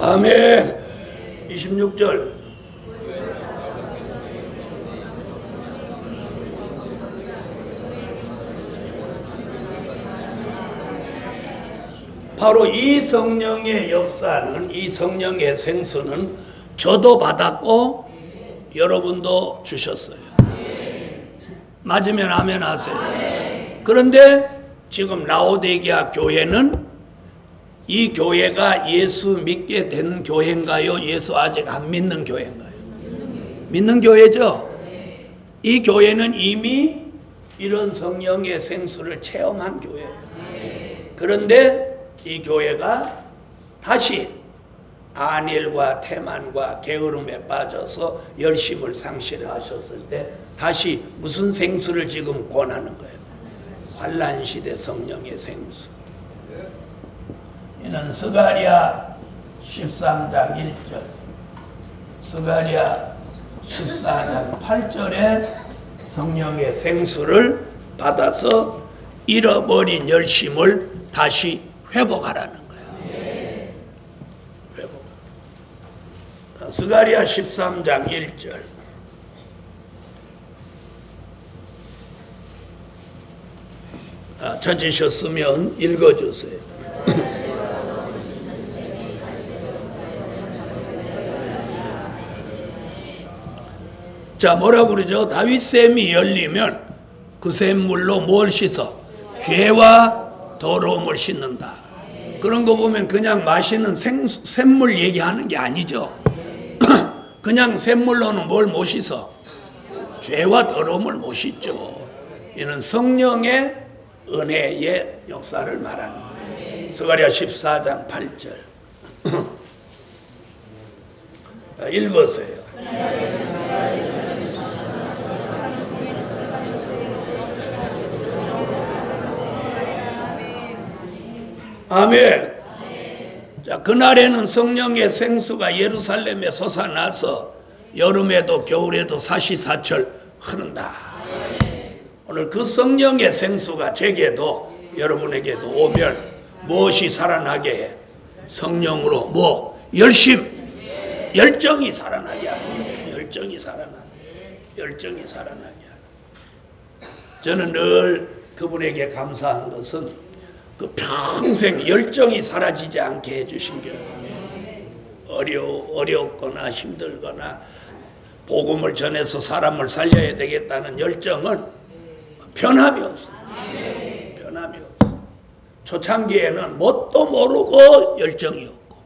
아멘. 26절 바로 이 성령의 역사는, 이 성령의 생수는 저도 받았고 여러분도 주셨어요. 맞으면 아멘 하세요. 그런데 지금 라오디게아 교회는 이 교회가 예수 믿게 된 교회인가요? 예수 아직 안 믿는 교회인가요? 믿는 교회죠. 이 교회는 이미 이런 성령의 생수를 체험한 교회예요. 그런데 이 교회가 다시 안일과 태만과 게으름에 빠져서 열심을 상실하셨을 때 다시 무슨 생수를 지금 권하는 거예요? 환난시대 성령의 생수. 이는 스가랴 13장 1절, 스가랴 14장 8절에 성령의 생수를 받아서 잃어버린 열심을 다시 회복하라는 거예요. 회복. 스가랴 13장 1절. 찾으셨으면 읽어주세요. 자, 뭐라고 그러죠? 다윗샘이 열리면 그 샘물로 뭘 씻어? 죄와 더러움을 씻는다. 그런 거 보면 그냥 마시는 샘물 얘기하는 게 아니죠. 그냥 샘물로는 뭘 못 씻어? 죄와 더러움을 못 씻죠. 이는 성령의 은혜의 역사를 말하는 거예요. 스가랴 14장 8절 읽으세요. 아멘. 자, 그날에는 성령의 생수가 예루살렘에 솟아나서 여름에도 겨울에도 사시사철 흐른다. 오늘 그 성령의 생수가 제게도 여러분에게도 오면 무엇이 살아나게 해? 성령으로 뭐? 열정이 살아나게 하는 거예요. 열정이 살아나게 하는 거예요. 저는 늘 그분에게 감사한 것은 그 평생 열정이 사라지지 않게 해주신 게 어렵거나 힘들거나 복음을 전해서 사람을 살려야 되겠다는 열정은 변함이 없어요. 변함이 없어요. 초창기에는 뭣도 모르고 열정이 없고,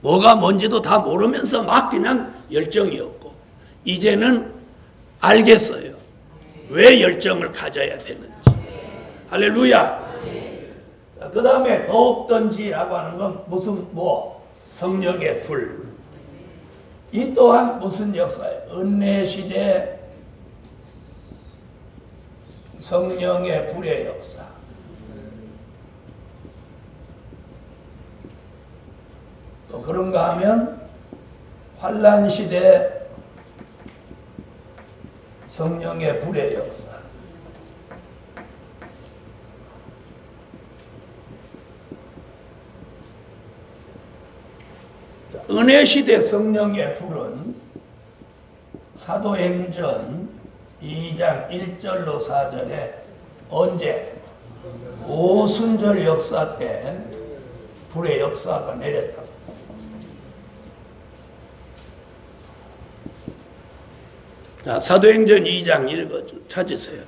뭐가 뭔지도 다 모르면서 막 그냥 열정이 없고, 이제는 알겠어요. 왜 열정을 가져야 되는지. 할렐루야. 그 다음에 더욱던지라고 하는 건 무슨 성령의 불. 이 또한 무슨 역사예요? 은혜 시대 성령의 불의 역사. 또 그런가 하면 환란시대 성령의 불의 역사. 은혜시대 성령의 불은 사도행전 2장 1절로 4절에 언제? 오순절 역사 때 불의 역사가 내렸다. 자, 사도행전 2장 찾으세요.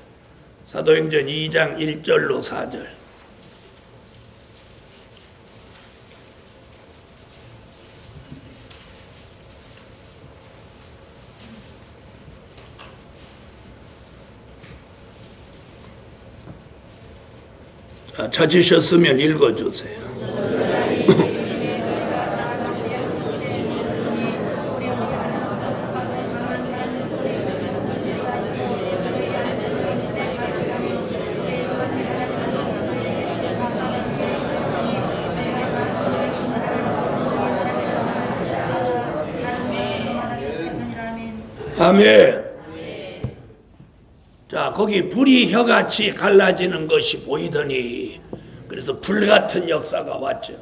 사도행전 2장 1절로 4절. 자, 찾으셨으면 읽어주세요. 아멘. 자, 거기 불이 혀같이 갈라지는 것이 보이더니 그래서 불같은 역사가 왔죠.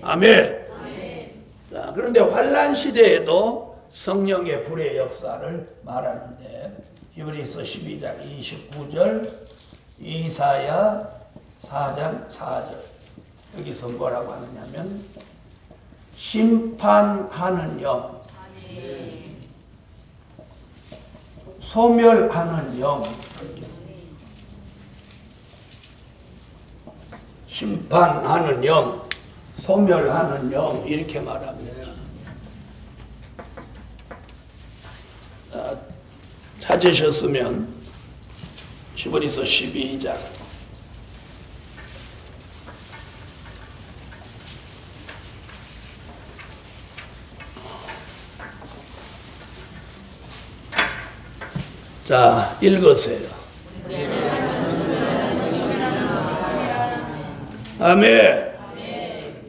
아멘. 자, 그런데 환란 시대에도 성령의 불의 역사를 말하는데 히브리서 12장 29절, 이사야 4장 4절. 여기서 뭐라고 하느냐면 심판하는 영, 소멸하는 영, 심판하는 영, 소멸하는 영, 이렇게 말합니다. 찾으셨으면 히브리서 12장 자, 읽으세요. 아멘.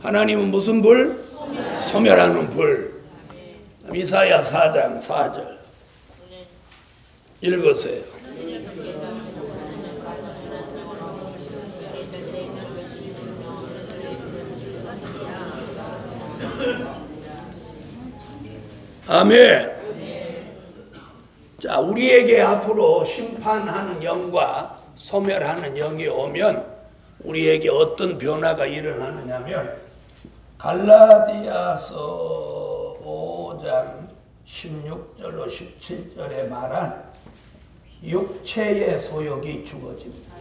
하나님은 무슨 불? 소멸하는 불. 이사야 4장 4절 읽으세요. 아멘. 자, 우리에게 앞으로 심판하는 영과 소멸하는 영이 오면 우리에게 어떤 변화가 일어나느냐면 갈라디아서 5장 16절로 17절에 말한 육체의 소욕이 죽어집니다.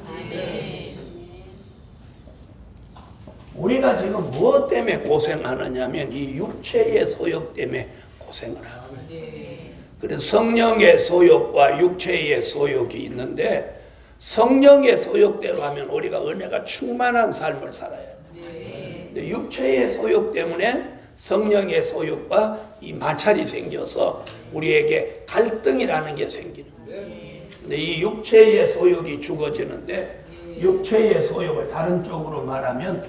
우리가 지금 무엇 때문에 고생하느냐면 이 육체의 소욕 때문에 고생을 하는 거예요. 그래서 성령의 소욕과 육체의 소욕이 있는데 성령의 소욕대로 하면 우리가 은혜가 충만한 삶을 살아야 돼요. 근데 육체의 소욕 때문에 성령의 소욕과 이 마찰이 생겨서 우리에게 갈등이라는 게 생기는 거예요. 근데 이 육체의 소욕이 죽어지는데 육체의 소욕을 다른 쪽으로 말하면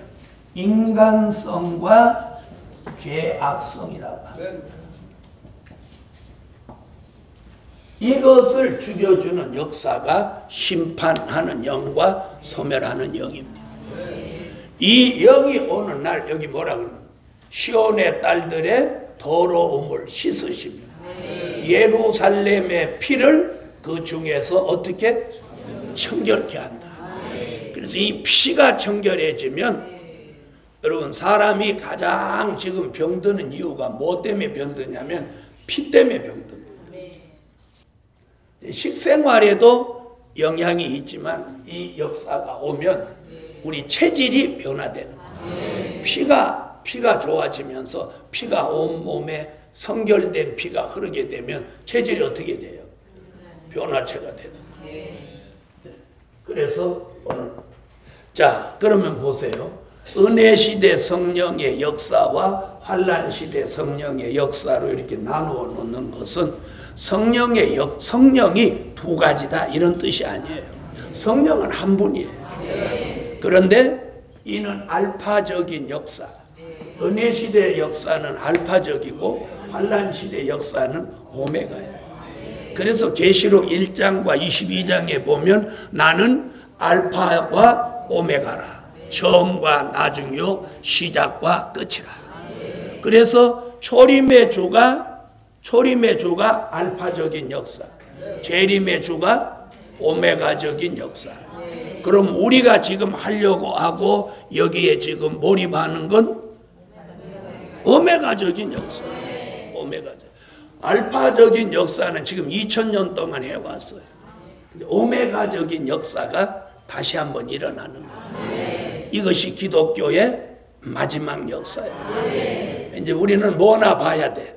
인간성과 죄악성이라고 합니다. 이것을 죽여주는 역사가 심판하는 영과 소멸하는 영입니다. 이 영이 오는 날 여기 뭐라 그러는 시온의 딸들의 더러움을 씻으시며 예루살렘의 피를 그 중에서 어떻게 청결케 한다. 그래서 이 피가 청결해지면 여러분 사람이 가장 지금 병드는 이유가 뭐 때문에 병드냐면 피 때문에 병듭니다. 식생활에도 영향이 있지만 이 역사가 오면 우리 체질이 변화되는 거예요. 피가 좋아지면서 피가 온몸에 성결된 피가 흐르게 되면 체질이 어떻게 돼요? 변화체가 되는 거예요. 그래서 오늘 자 그러면 보세요. 은혜시대 성령의 역사와 환란시대 성령의 역사로 이렇게 나누어 놓는 것은 성령이 두 가지다 이런 뜻이 아니에요. 성령은 한 분이에요. 그런데 이는 알파적인 역사, 은혜 시대의 역사는 알파적이고 환란 시대의 역사는 오메가예요. 그래서 계시록 1장과 22장에 보면 나는 알파와 오메가라, 처음과 나중이요 시작과 끝이라. 그래서 초림의 주가 알파적인 역사, 재림의 주가 오메가적인 역사. 그럼 우리가 지금 하려고 하고 여기에 지금 몰입하는 건 오메가적인 역사. 오메가적. 알파적인 역사는 지금 2000년 동안 해왔어요. 오메가적인 역사가 다시 한번 일어나는 거예요. 이것이 기독교의 마지막 역사예요. 이제 우리는 뭐나 봐야 돼.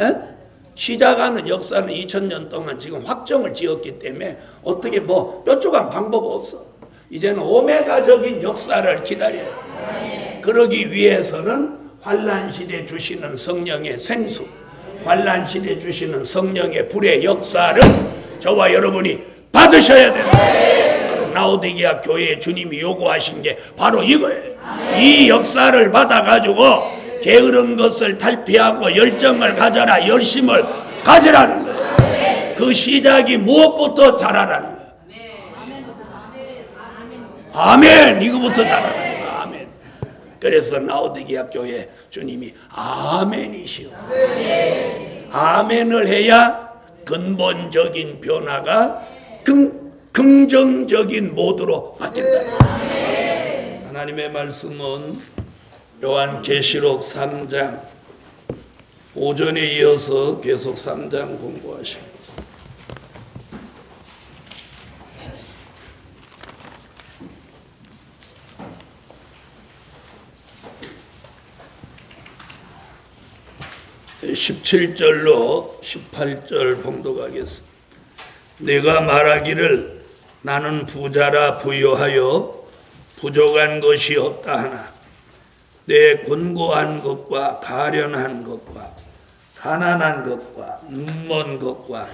에? 시작하는 역사는 2000년 동안 지금 확정을 지었기 때문에 어떻게 뭐 뾰족한 방법 없어. 이제는 오메가적인 역사를 기다려요. 그러기 위해서는 환란시대 주시는 성령의 생수, 환란시대 주시는 성령의 불의 역사를 저와 여러분이 받으셔야 된다. 라오디게아 교회에 주님이 요구하신 게 바로 이거예요. 이 역사를 받아가지고 게으른 것을 탈피하고 열정을 가져라, 열심을 가지라는 거예요. 그 시작이 무엇부터 잘하라는 거예요. 아멘. 이거부터 잘하라는 거예요. 아멘. 그래서 라오디게아 교회 주님이 아멘이시오. 아멘을 해야 근본적인 변화가 긍정적인 모드로 바뀐다. 하나님의 말씀은 요한계시록 3장, 오전에 이어서 계속 3장 공부하시고 17절로 18절 봉독하겠습니다. 내가 말하기를 나는 부자라 부요하여 부족한 것이 없다 하나 내 곤고한 것과 가련한 것과 가난한 것과 눈먼 것과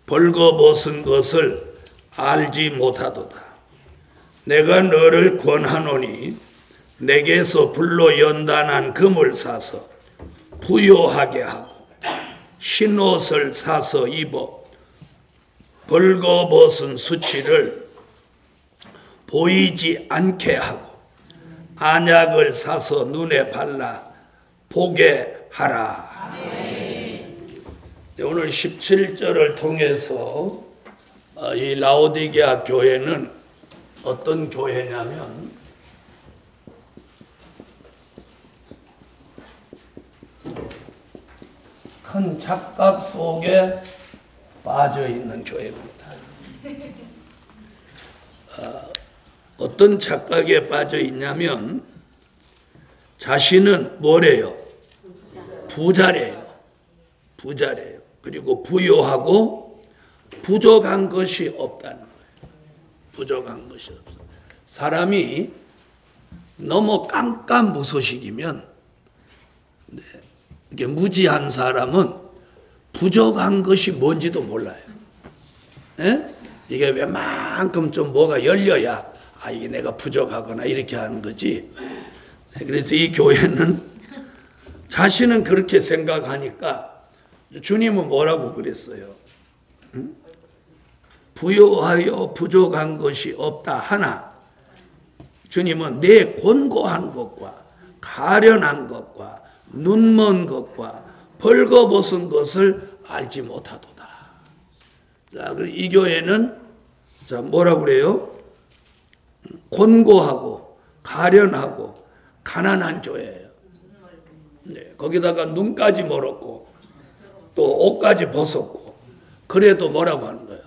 벌거벗은 것을 알지 못하도다. 내가 너를 권하노니 내게서 불로 연단한 금을 사서 부요하게 하고 흰옷을 사서 입어 벌거벗은 수치를 보이지 않게 하고 안약을 사서 눈에 발라 보게 하라. 오늘 17절을 통해서 이 라오디게아 교회는 어떤 교회냐면 큰 착각 속에 빠져 있는 교회입니다. 어떤 착각에 빠져 있냐면 자신은 뭐래요? 부자래요. 부자래요. 그리고 부요하고 부족한 것이 없다는 거예요. 부족한 것이 없어. 사람이 너무 깜깜무소식이면 이게 무지한 사람은 부족한 것이 뭔지도 몰라요. 에? 이게 웬만큼 좀 뭐가 열려야 이게 내가 부족하거나 이렇게 하는 거지. 그래서 이 교회는 자신은 그렇게 생각하니까 주님은 뭐라고 그랬어요? 응? 부요하여 부족한 것이 없다 하나 주님은 내 곤고한 것과 가련한 것과 눈먼 것과 벌거벗은 것을 알지 못하도다. 자, 이 교회는 자 뭐라고 그래요? 곤고하고 가련하고 가난한 교회예요. 네, 거기다가 눈까지 멀었고 또 옷까지 벗었고 그래도 뭐라고 하는 거예요?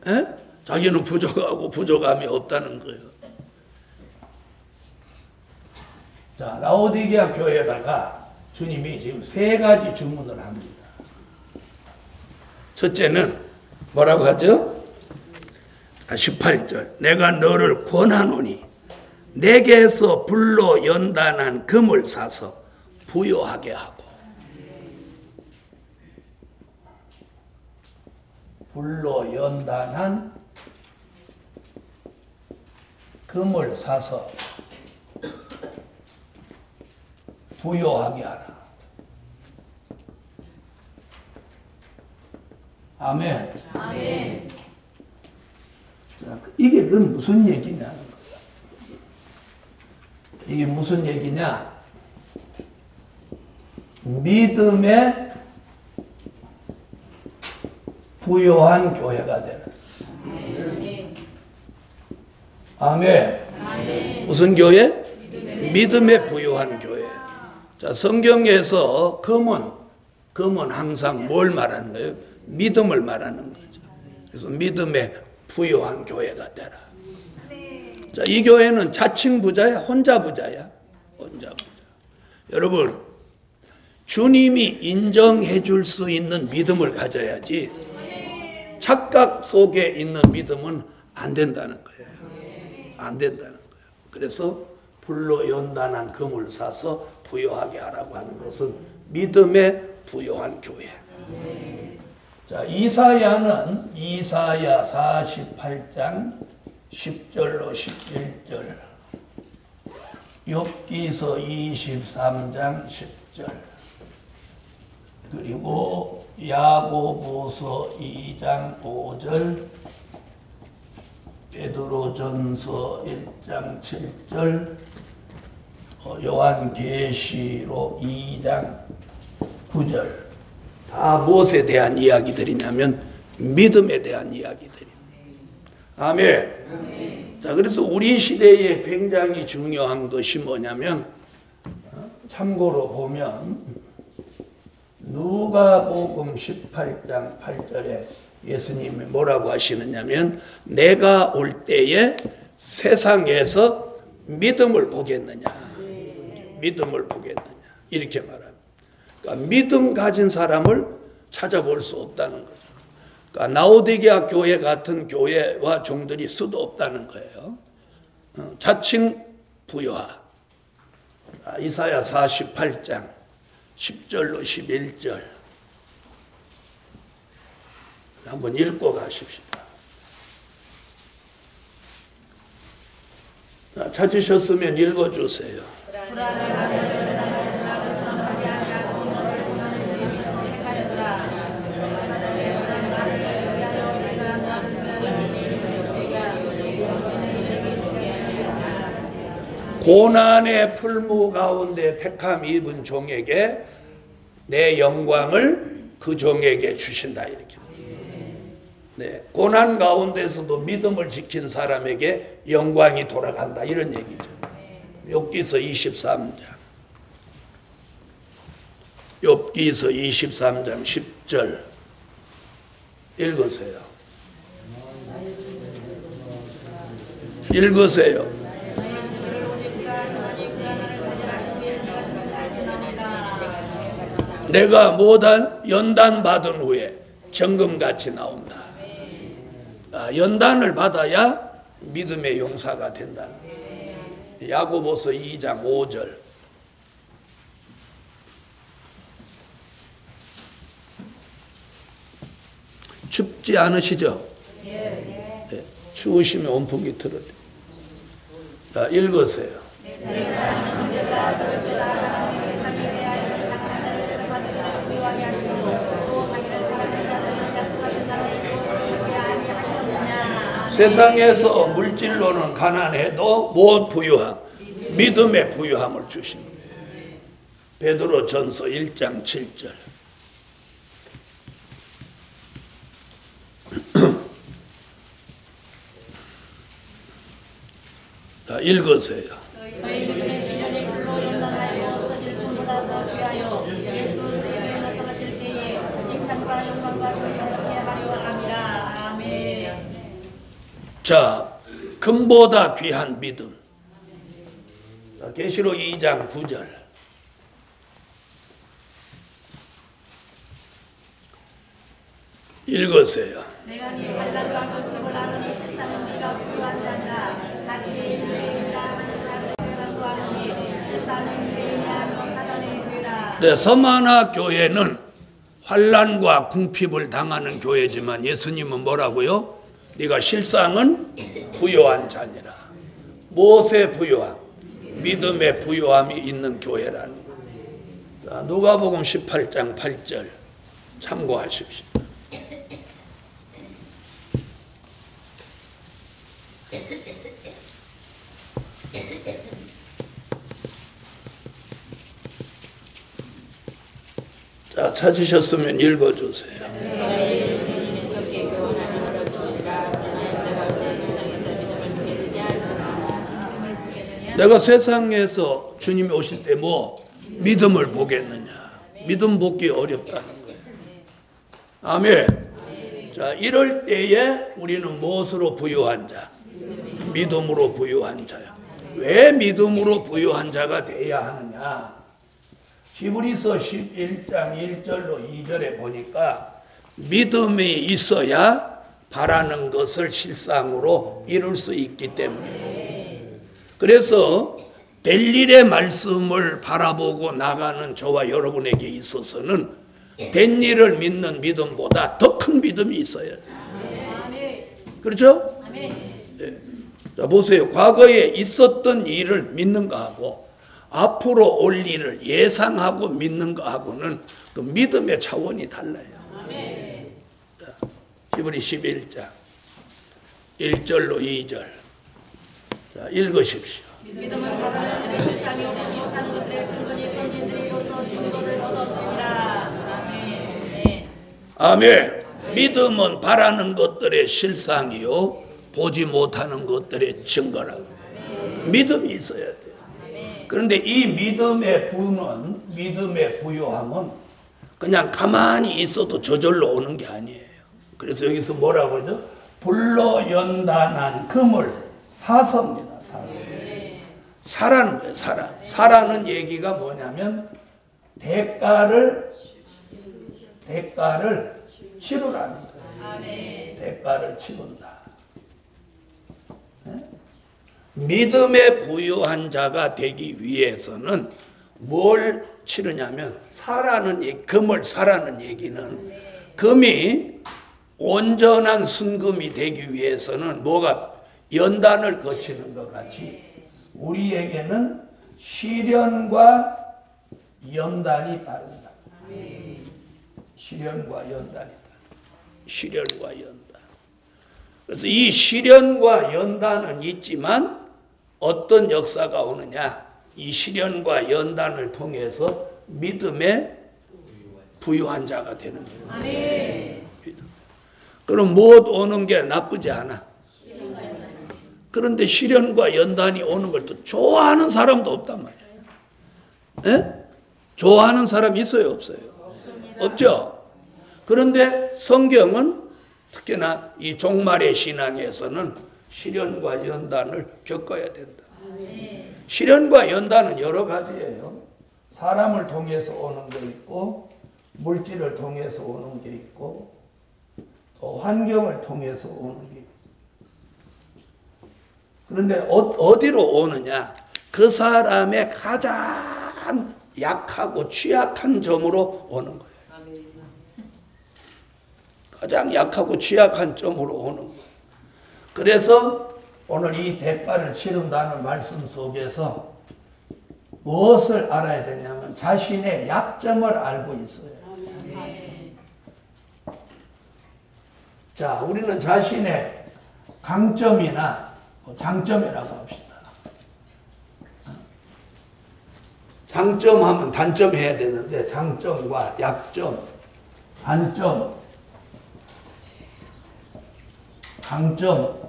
에? 자기는 부족하고 부족함이 없다는 거예요. 자, 라오디게아 교회에다가 주님이 지금 3가지 주문을 합니다. 첫째는 뭐라고 하죠? 18절 내가 너를 권하노니 내게서 불로 연단한 금을 사서 부요하게 하고 불로 연단한 금을 사서 부요하게 하라. 아멘. 아멘. 자, 이게 그럼 무슨 얘기냐는 거야. 이게 무슨 얘기냐? 믿음의 부요한 교회가 되는. 아멘. 아멘. 무슨 교회? 믿음의 부요한 교회. 자, 성경에서 금은 항상 뭘 말하는 거예요? 믿음을 말하는 거죠. 그래서 믿음의 부요한 교회가 되라. 자, 이 교회는 자칭 부자야, 혼자 부자야? 혼자 부자. 여러분, 주님이 인정해 줄 수 있는 믿음을 가져야지 착각 속에 있는 믿음은 안 된다는 거예요. 안 된다는 거예요. 그래서 불로 연단한 금을 사서 부요하게 하라고 하는 것은 믿음의 부요한 교회. 자, 이사야는 이사야 48장 10절로 11절, 욥기서 23장 10절, 그리고 야고보서 2장 5절, 베드로전서 1장 7절, 요한계시록 2장 9절, 다 무엇에 대한 이야기들이냐면 믿음에 대한 이야기들입니다. 아멘. 자, 그래서 우리 시대에 굉장히 중요한 것이 뭐냐면, 참고로 보면 누가복음 18장 8절에 예수님이 뭐라고 하시느냐면, 내가 올 때에 세상에서 믿음을 보겠느냐, 믿음을 보겠느냐, 이렇게 말합니다. 그러니까 믿음 가진 사람을 찾아볼 수 없다는 거죠. 그러니까 라오디게아 교회 같은 교회와 종들이 수도 없다는 거예요. 자칭 부요하. 이사야 48장 10절로 11절 한번 읽고 가십시다. 찾으셨으면 읽어주세요. 고난의 풀무 가운데 택함 입은 종에게 내 영광을 그 종에게 주신다, 이렇게. 네, 고난 가운데서도 믿음을 지킨 사람에게 영광이 돌아간다, 이런 얘기죠. 욥기서 23장, 욥기서 23장 10절 읽으세요. 읽으세요. 내가 모든 연단 받은 후에 정금같이 나온다. 연단을 받아야 믿음의 용사가 된다. 야고보서 2장 5절. 춥지 않으시죠? 네. 추우시면 온풍기 틀어요. 자, 읽으세요. 세상에서 물질로는 가난해도 못 부유함, 믿음의 부유함을 주십니다. 베드로전서 1장 7절. 자, 읽으세요. 자, 금보다 귀한 믿음. 계시록 2장 9절. 읽으세요. 내가 네 환난과 고통을 알으니 세상은 네가 부유한 자니라. 같이 인내인이라 하는 자를 구하노니 세상은 인내이냐 사단의 교회라. 네, 서마나 교회는 환난과 궁핍을 당하는 교회지만 예수님은 뭐라고요? 네가 실상은 부요한 자니라. 무엇의 부요함? 믿음의 부요함이 있는 교회라는 거예요. 자, 누가복음 18장 8절 참고하십시오. 자, 찾으셨으면 읽어주세요. 내가 세상에서 주님이 오실 때 뭐 믿음을 보겠느냐? 믿음 보기 어렵다는 거예요. 아멘. 자, 이럴 때에 우리는 무엇으로 부유한 자? 믿음으로 부유한 자야. 왜 믿음으로 부유한 자가 돼야 하느냐? 히브리서 11장 1절로 2절에 보니까 믿음이 있어야 바라는 것을 실상으로 이룰 수 있기 때문에. 그래서 될 일의 말씀을 바라보고 나가는 저와 여러분에게 있어서는 된 일을 믿는 믿음보다 더 큰 믿음이 있어야 돼요. 그렇죠? 네. 자, 보세요. 과거에 있었던 일을 믿는 거하고 앞으로 올 일을 예상하고 믿는 거하고는 그 믿음의 차원이 달라요. 자, 히브리 11장 1절로 2절. 자, 읽으십시오. 믿음은 바라는 세상이 못하는 것들의 증거니 선진들이로서 증거를 얻었느니라. 아멘. 아멘. 믿음은 바라는 것들의 실상이요 보지 못하는 것들의 증거라고. 믿음이 있어야 돼요. 그런데 이 믿음의 부는, 믿음의 부요함은 그냥 가만히 있어도 저절로 오는 게 아니에요. 그래서 여기서 뭐라고 그러죠? 불로 연단한 금을 사서입니다. 사서. 사라는 거예요. 사라. 사라는 얘기가 뭐냐면 대가를 치르라는 거예요. 대가를 치른다. 네? 믿음에 부유한 자가 되기 위해서는 뭘 치르냐면 사라는 얘기, 금을 사라는 얘기는 금이 온전한 순금이 되기 위해서는 뭐가 연단을 거치는 것 같이 우리에게는 시련과 연단이 따른다. 시련과 연단이 따른다. 시련과 연단. 그래서 이 시련과 연단은 있지만 어떤 역사가 오느냐? 이 시련과 연단을 통해서 믿음에 부유한 자가 되는 거예요. 그럼 못 오는 게 나쁘지 않아. 그런데 시련과 연단이 오는 걸 또 좋아하는 사람도 없단 말이에요. 에? 좋아하는 사람 있어요, 없어요? 없죠. 그런데 성경은 특히나 이 종말의 신앙에서는 시련과 연단을 겪어야 된다. 시련과 연단은 여러 가지예요. 사람을 통해서 오는 게 있고 물질을 통해서 오는 게 있고 또 환경을 통해서 오는 게 있어요. 그런데 어디로 오느냐? 그 사람의 가장 약하고 취약한 점으로 오는 거예요. 가장 약하고 취약한 점으로 오는 거예요. 그래서 오늘 이 대가를 치른다는 말씀 속에서 무엇을 알아야 되냐면 자신의 약점을 알고 있어요. 자, 우리는 자신의 강점이나 장점이라고 합시다. 장점하면 단점 해야 되는데 장점과 약점, 단점, 강점.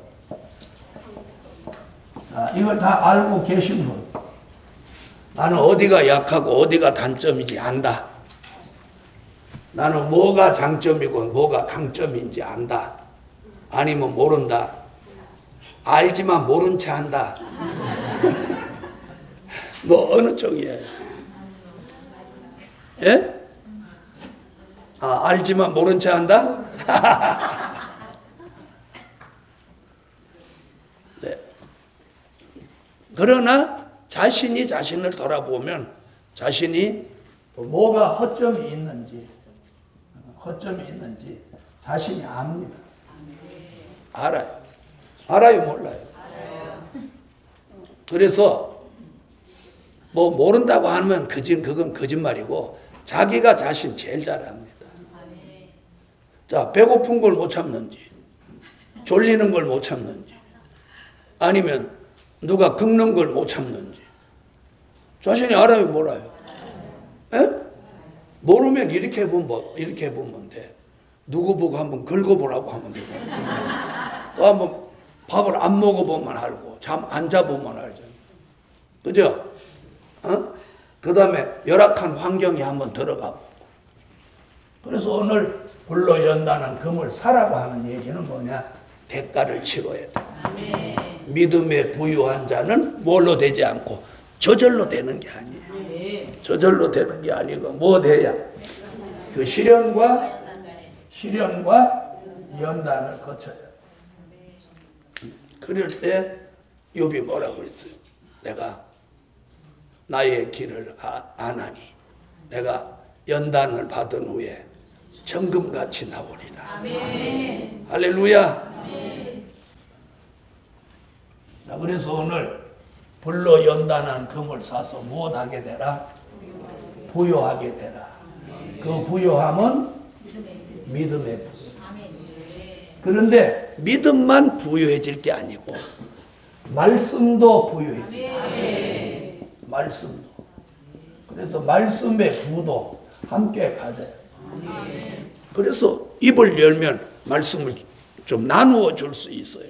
자, 이걸 다 알고 계신 분. 나는 어디가 약하고 어디가 단점인지 안다. 나는 뭐가 장점이고 뭐가 강점인지 안다. 아니면 모른다. 알지만 모른 체 한다. 뭐 어느 쪽이에요? 예? 아, 알지만 모른 체 한다? 네. 그러나 자신이 자신을 돌아보면 자신이 뭐가 허점이 있는지 자신이 압니다. 알아요. 알아요, 몰라요? 그래서 뭐 모른다고 하면 그건 거짓말이고 자기가 자신 제일 잘 압니다. 자, 배고픈 걸 못 참는지, 졸리는 걸 못 참는지, 아니면 누가 긁는 걸 못 참는지 자신이 알아요, 몰라요? 에? 모르면 이렇게 해보면 돼. 누구 보고 한번 긁어보라고 하면 되고, 또 한번 밥을 안 먹어보면 알고, 잠 안 자보면 알잖아. 그죠? 그 다음에 열악한 환경에 한번 들어가 보고. 그래서 오늘 불로 연다는 금을 사라고 하는 얘기는 뭐냐? 대가를 치러야 돼. 믿음에 부유한 자는 뭘로 되지 않고 저절로 되는 게 아니에요. 저절로 되는 게 아니고 뭐 돼야? 그 시련과 연단을 거쳐야 돼. 그럴 때 욥이 뭐라고 그랬어요? 내가 나의 길을 아나니 내가 연단을 받은 후에 정금같이 나오리라. 아멘. 할렐루야. 아멘. 자, 그래서 오늘 불로 연단한 금을 사서 무엇하게 되라? 부요하게 되라. 그 부요함은 믿음의 부요. 그런데 믿음만 부유해질 게 아니고 말씀도 부유해질. 말씀도. 그래서 말씀의 부도 함께 가져요. 그래서 입을 열면 말씀을 좀 나누어 줄 수 있어요.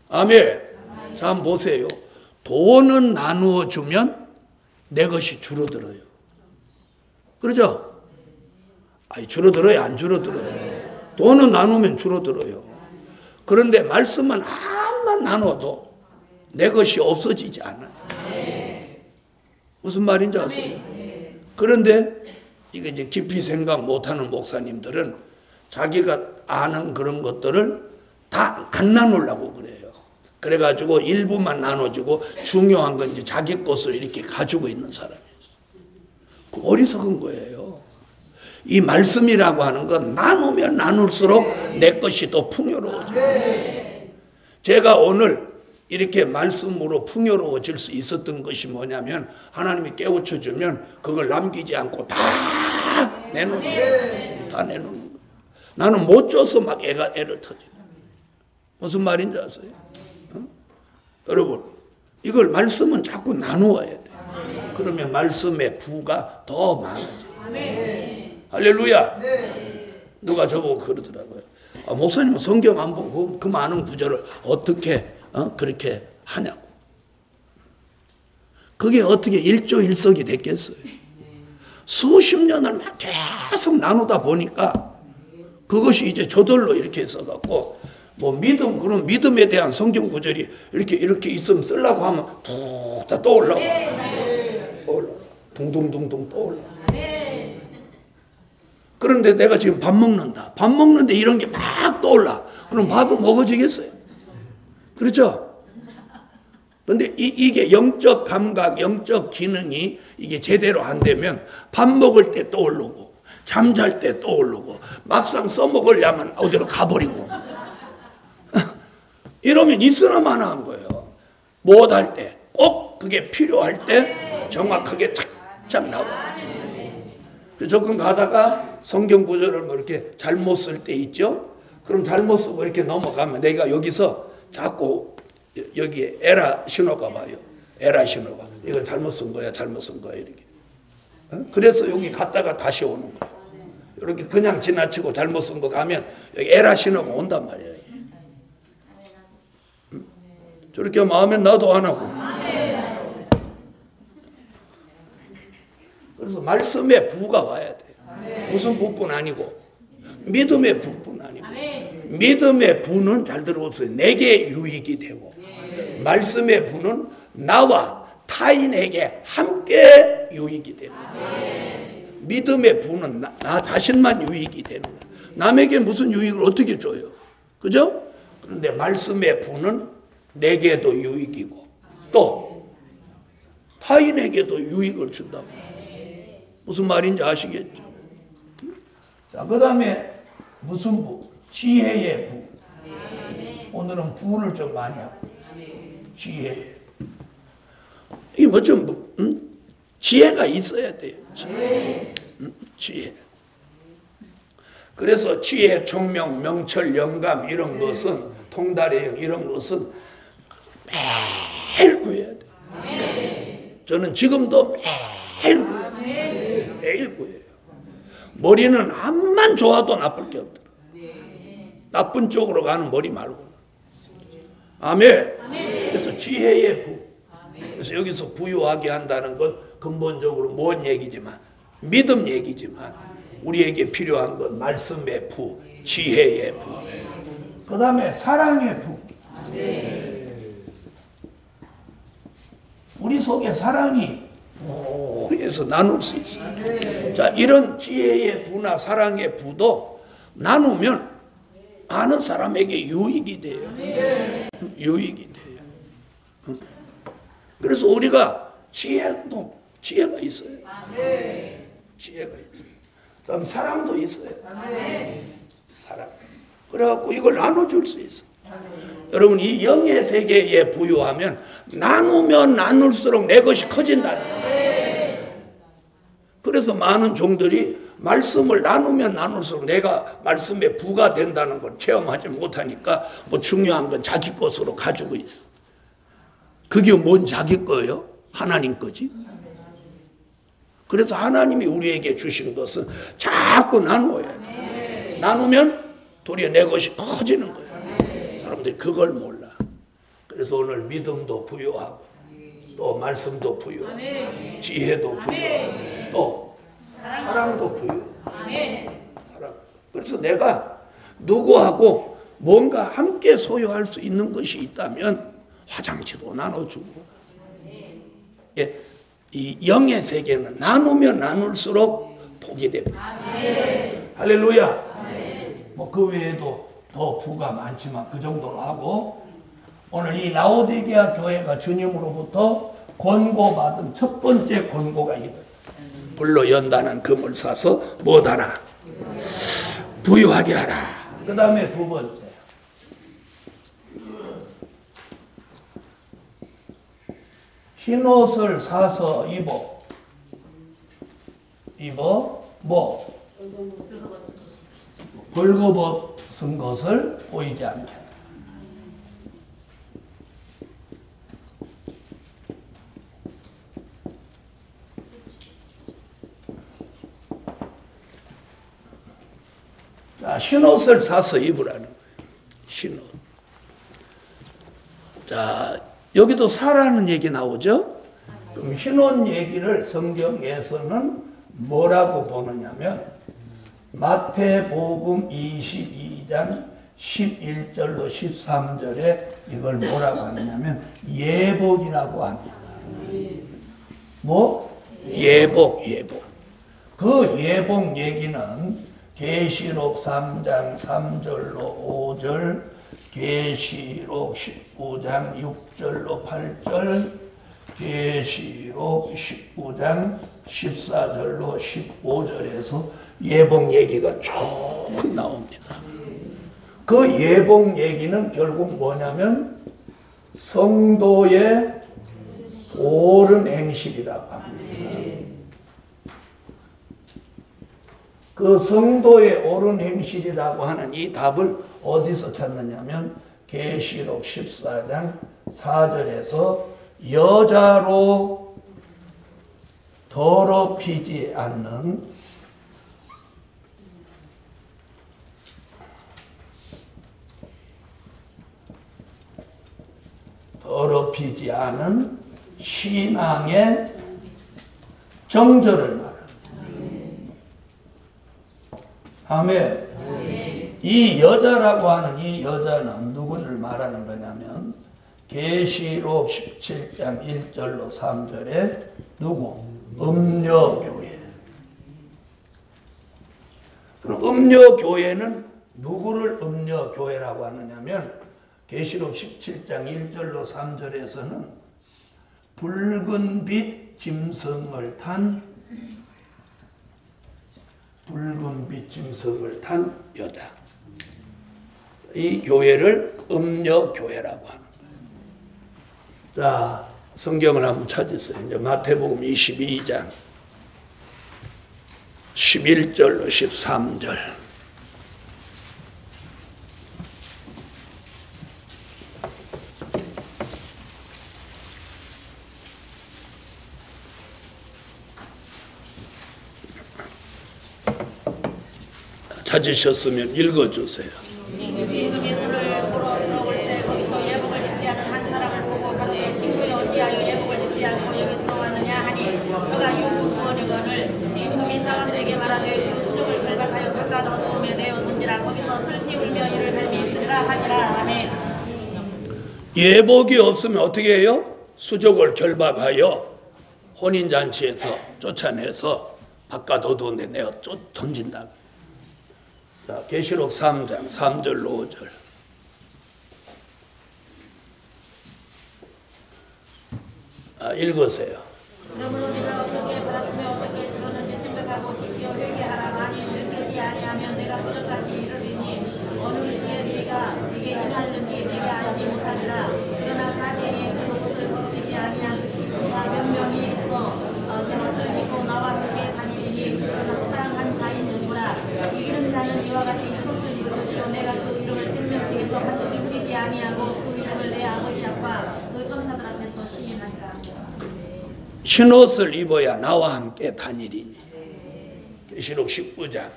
아멘. 자, 한번 보세요. 돈은 나누어 주면 내 것이 줄어들어요. 그러죠? 아니, 줄어들어요? 안 줄어들어요? 돈은 나누면 줄어들어요. 그런데 말씀은 한만 나눠도 내 것이 없어지지 않아요. 무슨 말인지 아세요? 그런데 이게 이제 깊이 생각 못하는 목사님들은 자기가 아는 그런 것들을 다 안 나누려고 그래요. 그래가지고 일부만 나눠주고 중요한 건 이제 자기 것을 이렇게 가지고 있는 사람이에요. 그 어리석은 거예요. 이 말씀이라고 하는 건 나누면 나눌수록 내 것이 더 풍요로워져요. 제가 오늘 이렇게 말씀으로 풍요로워질 수 있었던 것이 뭐냐면 하나님이 깨우쳐 주면 그걸 남기지 않고 다 내놓는 거예요. 다 내놓는 거예요. 나는 못 줘서 막 애를 터지고. 무슨 말인지 아세요? 여러분, 이걸 말씀은 자꾸 나누어야 돼요. 그러면 말씀의 부가 더 많아져요. 할렐루야. 누가 저보고 그러더라고요. 목사님은 성경 안 보고 그 많은 구절을 어떻게 그렇게 하냐고. 그게 어떻게 일조일석이 됐겠어요. 수십 년을 막 계속 나누다 보니까 그것이 이제 저절로 이렇게 써갖고 뭐 그런 믿음에 대한 성경 구절이 이렇게 있으면 쓰려고 하면 툭 다 떠올라와. 둥둥둥둥 떠올라. 그런데 내가 지금 밥 먹는다. 밥 먹는데 이런 게 막 떠올라. 그럼 밥을 먹어지겠어요? 그렇죠? 근데 이게 영적 감각, 영적 기능이 이게 제대로 안 되면 밥 먹을 때 떠오르고 잠잘 때 떠오르고 막상 써먹으려면 어디로 가버리고 이러면 있으나 마나 한 거예요. 못할 때, 꼭 그게 필요할 때 정확하게 착착 나와. 조금 가다가 성경 구절을 뭐 이렇게 잘못 쓸 때 있죠? 그럼 잘못 쓰고 이렇게 넘어가면 내가 여기서 자꾸 여기에 에라 신호가 봐요. 에라 신호가. 이거 잘못 쓴 거야, 잘못 쓴 거야, 이렇게. 그래서 여기 갔다가 다시 오는 거예요. 이렇게 그냥 지나치고 잘못 쓴 거 가면 여기 에라 신호가 온단 말이에요. 저렇게 마음에 나도 안 하고. 그래서 말씀의 부가 와야 돼요. 무슨 부뿐 아니고 믿음의 부뿐 아니고 믿음의 부는 잘 들어보세요. 내게 유익이 되고 말씀의 부는 나와 타인에게 함께 유익이 되는 거예요. 믿음의 부는 나 자신만 유익이 되는 거예요. 남에게 무슨 유익을 어떻게 줘요? 그죠? 그런데 말씀의 부는 내게도 유익이고 또 타인에게도 유익을 준다고. 무슨 말인지 아시겠죠? 자, 그 다음에 무슨 부? 지혜의 부. 오늘은 부를 좀 많이 하고 지혜. 이게 뭐좀 지혜가 있어야 돼요. 지혜. 그래서 지혜, 총명, 명철, 영감 이런 것은 통달의 이런 것은 매일 구해야 돼요. 저는 지금도 매일 구해요. 매일 구해요. 머리는 암만 좋아도 나쁠 게 없더라. 나쁜 쪽으로 가는 머리 말고는. 아멘. 그래서 지혜의 부. 그래서 여기서 부유하게 한다는 건 근본적으로 뭔 얘기지만 믿음 얘기지만 우리에게 필요한 건 말씀의 부, 지혜의 부. 그 다음에 사랑의 부. 우리 속에 사랑이 해서 나눌 수 있어요. 자, 이런 지혜의 부나 사랑의 부도 나누면 아는 사람에게 유익이 돼요. 유익이 돼요. 그래서 우리가 지혜가 있어요. 지혜가 있어요. 그다음 사랑도 있어요. 사랑. 그래갖고 이걸 나눠줄 수 있어요. 여러분, 이 영의 세계에 부유하면 나누면 나눌수록 내 것이 커진다는 거예요. 그래서 많은 종들이 말씀을 나누면 나눌수록 내가 말씀에 부가 된다는 걸 체험하지 못하니까 뭐 중요한 건 자기 것으로 가지고 있어. 그게 뭔 자기 거예요? 하나님 거지. 그래서 하나님이 우리에게 주신 것은 자꾸 나누어야 돼. 나누면 도리어 내 것이 커지는 거예요. 사람들이 그걸 몰라. 그래서 오늘 믿음도 부유하고 또 말씀도 부유하고 지혜도 부유하고 또 사랑도 부유하고 사랑. 그래서 내가 누구하고 뭔가 함께 소유할 수 있는 것이 있다면 화장지도 나눠주고. 예, 이 영의 세계는 나누면 나눌수록 복이 됩니다. 할렐루야. 뭐 그 외에도 더 부가 많지만 그 정도로 하고, 오늘 이 라오디게아 교회가 주님으로부터 권고받은 첫 번째 권고가 이거예요. 불로 연단한 금을 사서 못하라, 부유하게 하라. 그 다음에 두 번째, 흰옷을 사서 뭐 벌거벗은 것을 보이지 않게. 자, 흰옷을 사서 입으라는 거예요. 흰옷. 자, 여기도 사라는 얘기 나오죠? 그럼 흰옷 얘기를 성경에서는 뭐라고 보느냐면 마태복음 22장 11절로 13절에 이걸 뭐라고 하느냐면 예복이라고 합니다. 뭐? 예복. 그 예복 얘기는 계시록 3장 3절로 5절, 계시록 19장 6절로 8절, 계시록 19장 14절로 15절에서 예복 얘기가 쭉 나옵니다. 그 예복 얘기는 결국 뭐냐면 성도의 옳은 행실이라고 합니다. 그 성도의 옳은 행실이라고 하는 이 답을 어디서 찾느냐면 계시록 14장 4절에서 여자로 더럽히지 않는 신앙의 정절을 말합니다. 아멘. 이 여자라고 하는 이 여자는 누구를 말하는 거냐면 계시록 17장 1절로 3절에 누구? 음녀교회. 그럼 음녀교회는 누구를 음녀교회라고 하느냐면 계시록 17장 1절로 3절에서는 붉은 빛 짐승을 탄 여자. 이 교회를 음녀교회라고 하는 거예요. 자, 성경을 한번 찾으세요. 이제 마태복음 22장 11절로 13절. 찾으셨으면 읽어주세요. 임금의 손을 보러 들어올세 거기서 예복을 입지 않은 한 사람을 보고 가되 친구여 어찌하여 예복을 입지 않고 여기 들어왔느냐 하니 저가 유무원의건을 임금이 사람들에게 말하되 그 수족을 결박하여 바깥 어두움에 내어 던지라 거기서 슬피 울며 이를 삶이 있으리라 하니라. 아멘. 예복이 없으면 어떻게 해요? 수족을 결박하여 혼인잔치에서 쫓아내서 바깥 어두운 데 내어 던진다. 자, 계시록 3장 3절로 5절. 읽으세요. 그러므로 내가 어떻게 받았으며 어떻게 들었는지 생각하고 지키어 회개하라. 만일 들키지 아니하면 내가 그것까지 이르리니 어느 시기에 네게 임하는지 네게 알지 못하리라. 그러나 사계에 그 옷을 벗기지 아니한 몇 명이 있어 옷을 입고 나와 함께 다니리니 그러나 타락한 자이니라. 이기는 자는 이와 같이 흰옷을 입을 것이요 내가 그 이름을 생명책에서 반드시 흐리지 아니하고 그 이름을 내 아버지 앞과 그 천사들 앞에서 시인하리라. 흰옷을 입어야 나와 함께 다니리니. 계시록 19장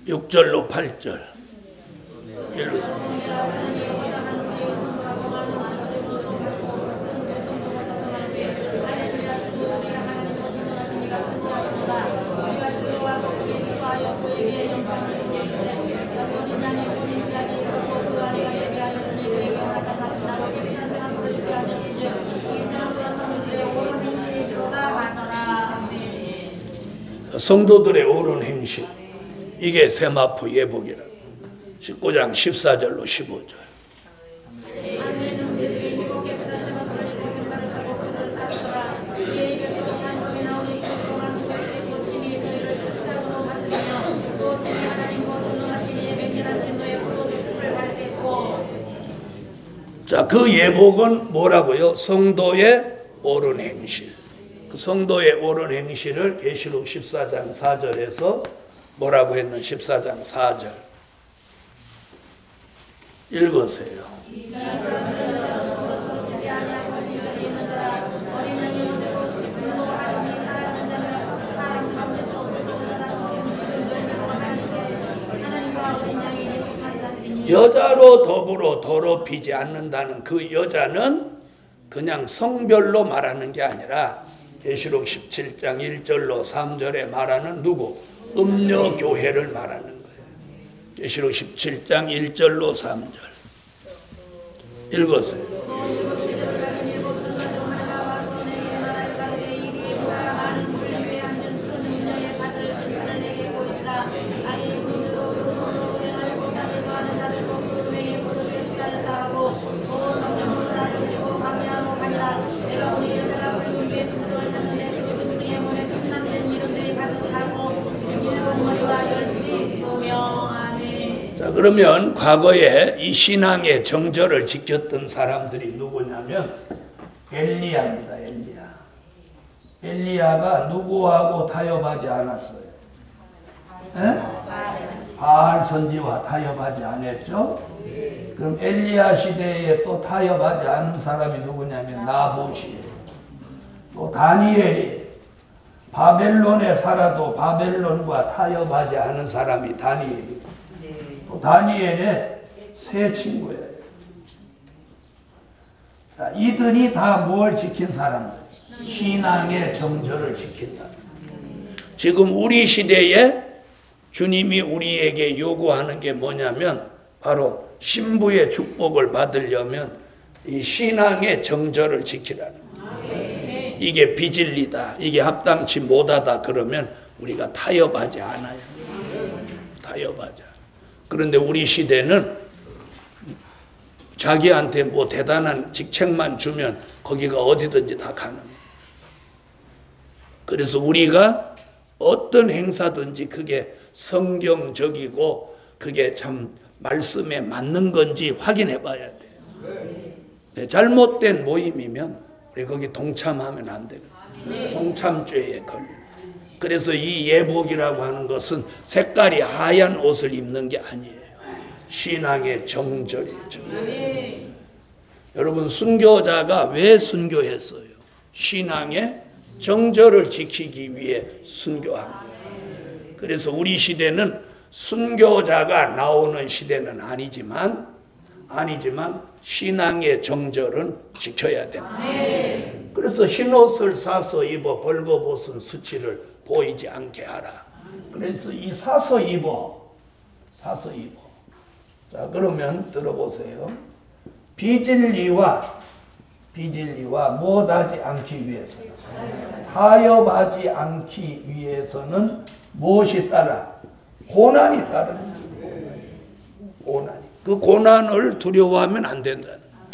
6절로 8절. 읽으세요. 성도들의 옳은 행실, 이게 세마포 예복이라. 19장 14절로 15절. 자, 그 예복은 뭐라고요? 성도의 옳은 행실. 그 성도의 옳은 행실을 계시록 14장 4절에서 뭐라고 했는 14장 4절. 읽으세요. 여자로 더불어 더럽히지 않는다는 그 여자는 그냥 성별로 말하는 게 아니라 계시록 17장 1절로 3절에 말하는 누구? 음녀교회를 말하는 거예요. 계시록 17장 1절로 3절. 읽으세요. 그러면 과거에 이 신앙의 정절을 지켰던 사람들이 누구냐면 엘리야입니다. 엘리야가 누구하고 타협하지 않았어요? 바알 선지와 타협하지 않았죠? 그럼 엘리야 시대에 또 타협하지 않은 사람이 누구냐면 나봇이에요. 또 다니엘이 바벨론에 살아도 바벨론과 타협하지 않은 사람이 다니엘이에요. 다니엘의 세 친구예요. 이들이 다 뭘 지킨 사람들? 신앙의 정절을 지킨 사람. 지금 우리 시대에 주님이 우리에게 요구하는 게 뭐냐면 바로 신부의 축복을 받으려면 이 신앙의 정절을 지키라는 거예요. 이게 비진리다, 이게 합당치 못하다 그러면 우리가 타협하지 않아요. 타협하지 않아요. 그런데 우리 시대는 자기한테 뭐 대단한 직책만 주면 거기가 어디든지 다 가는 거예요. 그래서 우리가 어떤 행사든지 그게 성경적이고 그게 참 말씀에 맞는 건지 확인해 봐야 돼요. 네, 잘못된 모임이면 우리 거기 동참하면 안 돼요. 동참죄에 걸려요. 그래서 이 예복이라고 하는 것은 색깔이 하얀 옷을 입는 게 아니에요. 신앙의 정절이에요. 여러분, 순교자가 왜 순교했어요? 신앙의 정절을 지키기 위해 순교한 거예요. 그래서 우리 시대는 순교자가 나오는 시대는 아니지만 신앙의 정절은 지켜야 된다. 그래서 흰옷을 사서 입어 벌거벗은 수치를 보이지 않게 하라. 그래서 이 사서 입어. 자, 그러면 들어보세요. 비진리와 무엇하지 않기 위해서는, 타협하지 않기 위해서는 무엇이 따라? 고난이 따릅니다. 고난이. 그 고난을 두려워하면 안 된다는 거예요.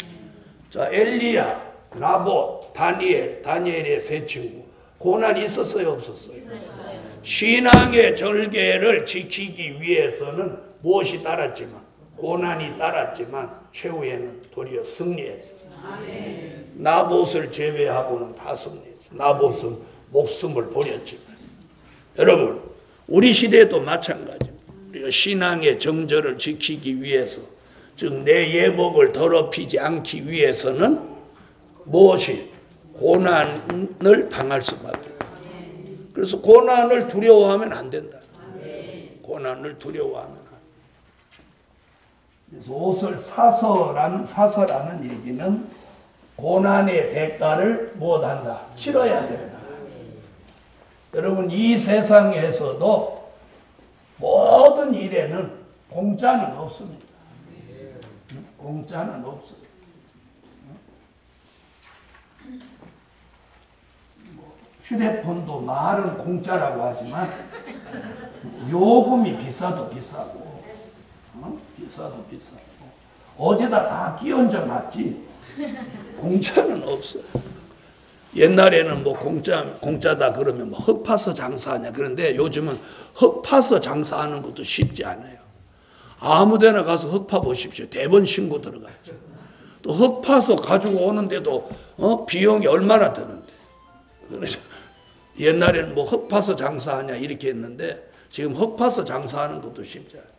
자, 엘리야, 라봇, 다니엘의 세 친구. 고난이 있었어요, 없었어요? 신앙의 절개를 지키기 위해서는 무엇이 따랐지만, 고난이 따랐지만 최후에는 도리어 승리했어요. 나봇을 제외하고는 다 승리했어요. 나봇은 목숨을 버렸지만. 여러분, 우리 시대도 마찬가지입니다. 우리가 신앙의 정절을 지키기 위해서, 즉 내 예복을 더럽히지 않기 위해서는 무엇이? 고난을 당할 수밖에 없어요. 그래서 고난을 두려워하면 안 된다. 고난을 두려워하면 안 된다. 그래서 옷을 사서라는 얘기는 고난의 대가를 못한다. 치러야 된다. 여러분, 이 세상에서도 모든 일에는 공짜는 없습니다. 공짜는 없어요. 휴대폰도 말은 공짜라고 하지만 요금이 비싸도 비싸고, 어디다 다 끼얹어 놨지 공짜는 없어요. 옛날에는 뭐 공짜다 그러면 뭐 흙 파서 장사하냐. 그런데 요즘은 흙 파서 장사하는 것도 쉽지 않아요. 아무데나 가서 흙 파 보십시오. 대번 신고 들어가죠. 또 흙 파서 가지고 오는데도 비용이 얼마나 드는데. 그래서 옛날에는 뭐 흙 파서 장사하냐 이렇게 했는데 지금 흙 파서 장사하는 것도 쉽지 않아요.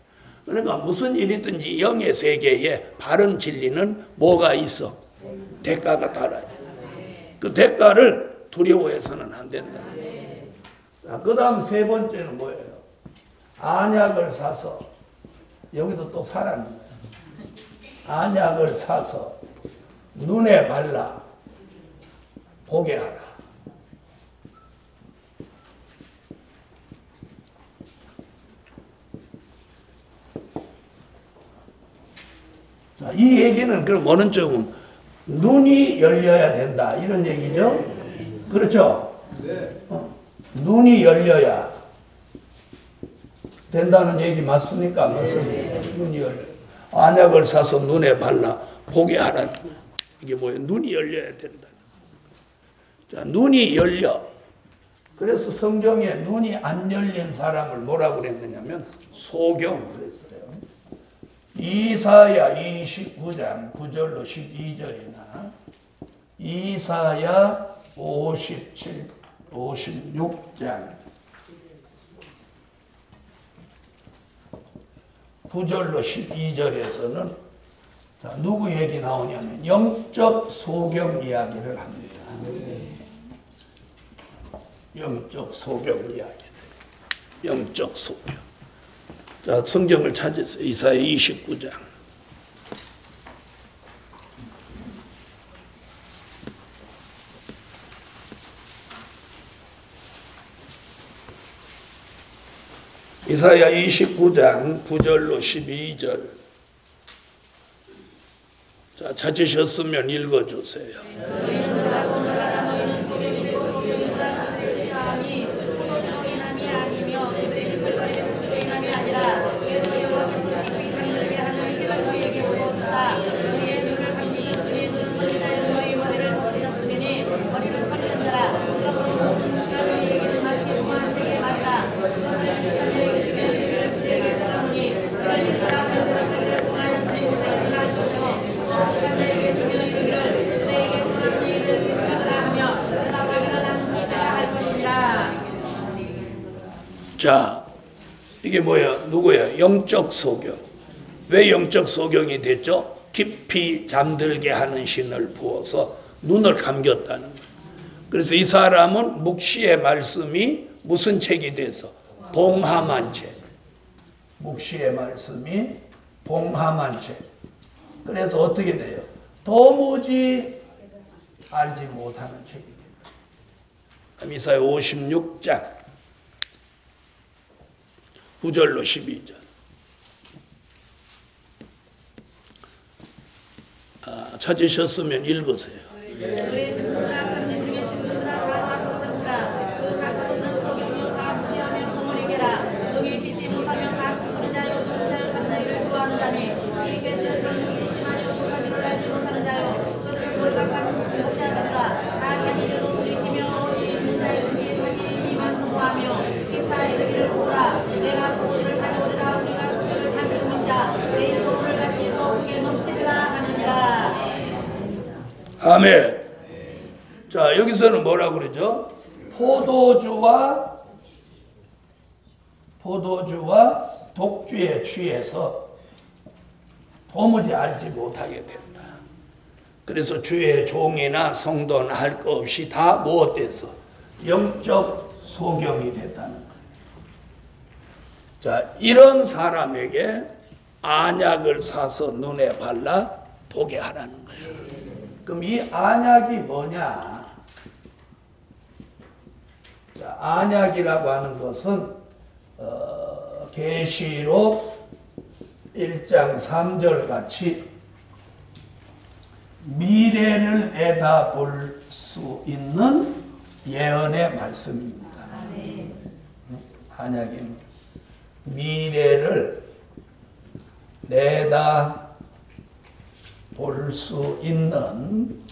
그러니까 무슨 일이든지 영의 세계에 바른 진리는 뭐가 있어? 대가가 따라요. 그 대가를 두려워해서는 안 된다. 그 다음 세 번째는 뭐예요? 안약을 사서, 여기도 또 사라는 거예요. 안약을 사서 눈에 발라 보게 하라. 자, 이 얘기는 그럼 어느 쪽은 눈이 열려야 된다 이런 얘기죠. 그렇죠? 눈이 열려야 된다는 얘기 맞습니까? 맞습니다. 눈이 열려. 안약을 사서 눈에 발라 보게 하라. 이게 뭐예요? 눈이 열려야 된다. 자, 눈이 열려. 그래서 성경에 눈이 안 열린 사람을 뭐라고 그랬느냐면 소경 그랬어요. 이사야 29장 9절로 12절이나 이사야 56장 9절로 12절에서는 누구 얘기 나오냐면 영적 소경 이야기를 합니다. 영적 소경 이야기. 영적 소경. 자, 성경을 찾으세요. 이사야 29장. 이사야 29장 9절로 12절. 자, 찾으셨으면 읽어주세요. 자, 이게 뭐야? 누구야? 영적 소경. 왜 영적 소경이 됐죠? 깊이 잠들게 하는 신을 부어서 눈을 감겼다는 거예요. 그래서 이 사람은 묵시의 말씀이 무슨 책이 돼서? 봉함한 책. 묵시의 말씀이 봉함한 책. 그래서 어떻게 돼요? 도무지 알지 못하는 책이 됩니다. 이사야 56장 9절로 12절. 찾으셨으면 읽으세요. 아멘. 자, 여기서는 뭐라고 그러죠? 포도주와 독주에 취해서 도무지 알지 못하게 된다. 그래서 주의 종이나 성도나 할 것 없이 다 무엇돼서 영적 소경이 됐다는 거예요. 자, 이런 사람에게 안약을 사서 눈에 발라 보게 하라는 거예요. 그럼 이 안약이 뭐냐? 자, 안약이라고 하는 것은 계시록 1장 3절 같이 미래를 내다볼 수 있는 예언의 말씀입니다. 안약은 미래를 내다 볼 수 있는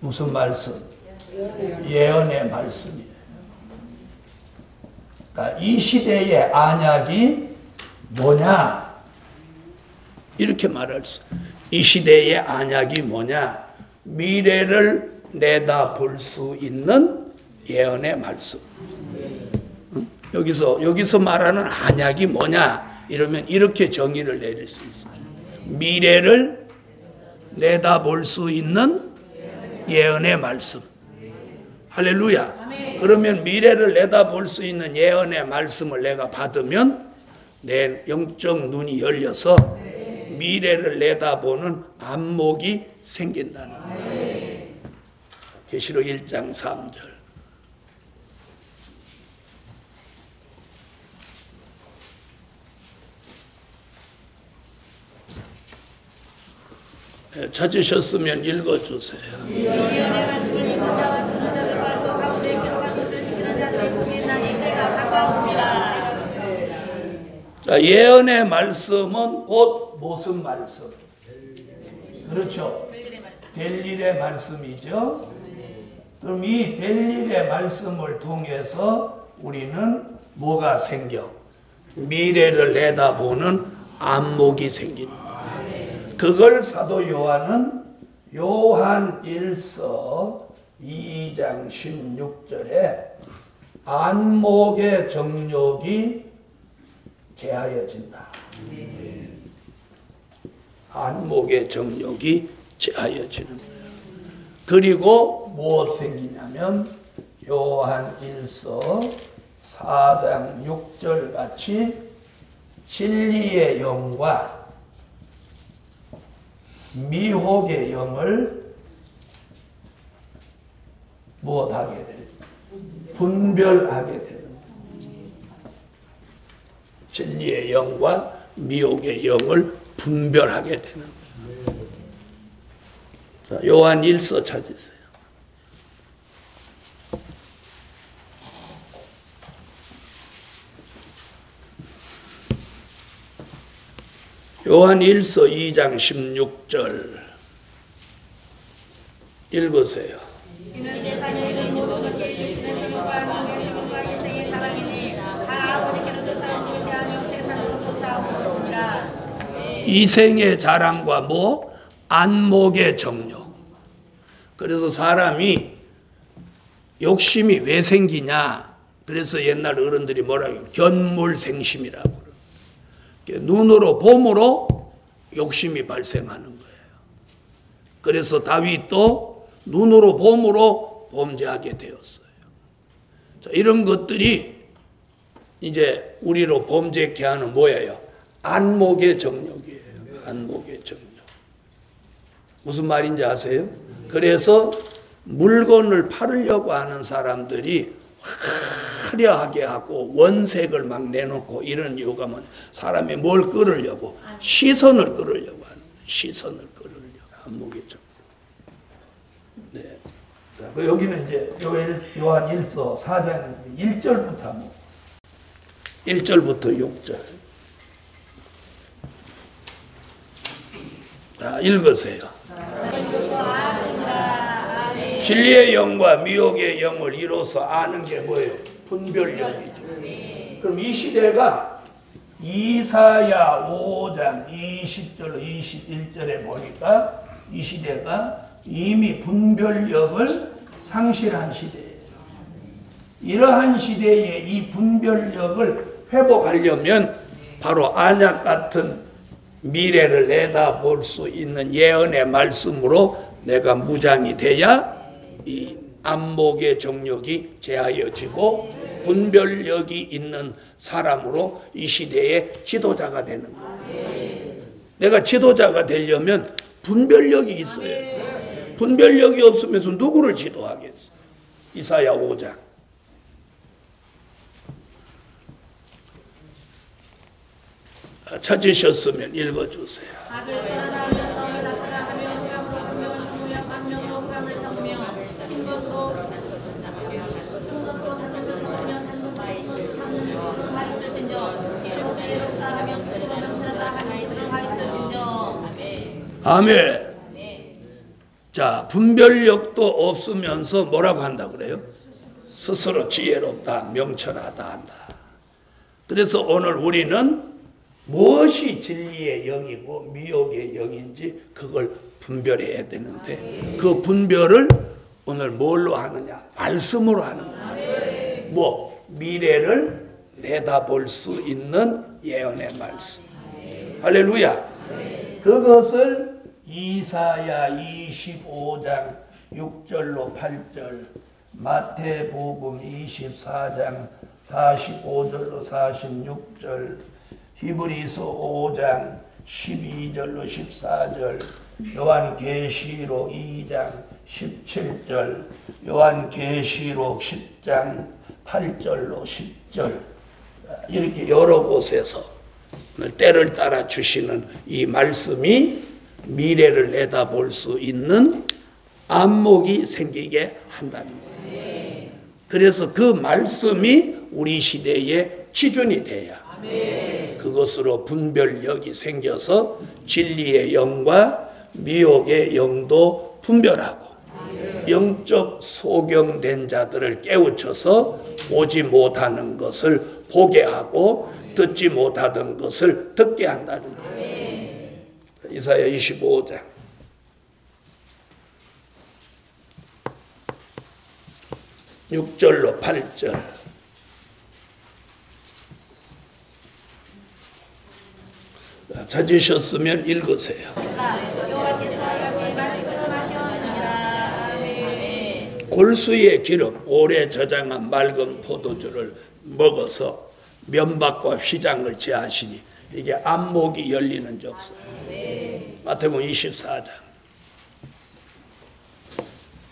무슨 말씀? 예언의 말씀이에요. 그러니까 이 시대의 안약이 뭐냐? 이렇게 말할 수. 이 시대의 안약이 뭐냐? 미래를 내다볼 수 있는 예언의 말씀. 여기서 말하는 안약이 뭐냐? 이러면 이렇게 정의를 내릴 수 있어요. 미래를 내다볼 수 있는 예언의 말씀. 할렐루야. 그러면 미래를 내다볼 수 있는 예언의 말씀을 내가 받으면 내 영적 눈이 열려서 미래를 내다보는 안목이 생긴다는 거예요. 계시록 1장 3절. 찾으셨으면 읽어주세요. 자, 예언의 말씀은 곧 무슨 말씀? 그렇죠. 될 일의 말씀이죠. 그럼 이 될 일의 말씀을 통해서 우리는 뭐가 생겨? 미래를 내다보는 안목이 생기는 거예요. 그걸 사도 요한은 요한 1서 2장 16절에 안목의 정욕이 제하여진다. 안목의 정욕이 제하여지는 거예요. 그리고 무엇 생기냐면 요한 1서 4장 6절 같이 진리의 영과 미혹의 영을 무엇하게 돼? 분별하게 되는 거예요. 진리의 영과 미혹의 영을 분별하게 되는 거예요. 자, 요한 1서 찾으세요. 요한 1서 2장 16절 읽으세요. 이는 세상에 있는 모든 것이 주는 생각과 공경과 일생의 사랑이니 다 아버지께로 쫓아온 것이 아니요 세상으로 쫓아온 것이니라. 이생의 자랑과 뭐? 안목의 정욕. 그래서 사람이 욕심이 왜 생기냐? 그래서 옛날 어른들이 뭐라고 견물생심이라고 그래요. 눈으로 봄으로 욕심이 발생하는 거예요. 그래서 다윗도 눈으로 봄으로 범죄하게 되었어요. 자, 이런 것들이 이제 우리로 범죄케 하는 뭐예요? 안목의 정욕이에요. 안목의 정욕. 무슨 말인지 아세요? 그래서 물건을 팔으려고 하는 사람들이 화려하게 하고 원색을 막 내놓고 이런 이유가 뭐냐? 사람이 뭘 끌으려고? 시선을 끌으려고 하는 거예요. 시선을 끌으려고. 안목이죠. 네. 여기는 이제 요한 1서 4장 1절부터 한번 1절부터 6절. 자, 읽으세요. 진리의 영과 미혹의 영을 이로써 아는 게 뭐예요? 분별력이죠. 그럼 이 시대가 이사야 5장 20절 21절에 보니까 이 시대가 이미 분별력을 상실한 시대예요. 이러한 시대에 이 분별력을 회복하려면 바로 안약 같은 미래를 내다볼 수 있는 예언의 말씀으로 내가 무장이 돼야 이 안목의 정욕이 제하여지고 분별력이 있는 사람으로 이 시대의 지도자가 되는 거예요. 내가 지도자가 되려면 분별력이 있어야 돼. 분별력이 없으면서 누구를 지도하겠어? 이사야 5장. 찾으셨으면 읽어주세요. 아멘. 자, 분별력도 없으면서 뭐라고 한다 그래요? 스스로 지혜롭다, 명철하다 한다. 그래서 오늘 우리는 무엇이 진리의 영이고 미혹의 영인지 그걸 분별해야 되는데 그 분별을 오늘 뭘로 하느냐? 말씀으로 하는 거예요. 뭐? 미래를 내다볼 수 있는 예언의 말씀. 할렐루야. 그것을 이사야 25장 6절로 8절, 마태복음 24장 45절로 46절, 히브리서 5장 12절로 14절, 요한계시록 2장 17절, 요한계시록 10장 8절로 10절, 이렇게 여러 곳에서 때를 따라 주시는 이 말씀이 미래를 내다볼 수 있는 안목이 생기게 한다는 거예요. 그래서 그 말씀이 우리 시대의 기준이 돼야 그것으로 분별력이 생겨서 진리의 영과 미혹의 영도 분별하고 영적 소경된 자들을 깨우쳐서 보지 못하는 것을 보게 하고 듣지 못하던 것을 듣게 한다는 거예요. 이사야 25장. (6절로) (8절) 찾으셨으면 읽으세요. 골수의 기름 오래 저장한 맑은 포도주를 먹어서 면박과 휘장을 제하시니 이게 안목이 열리는 족사. 마태복음 24장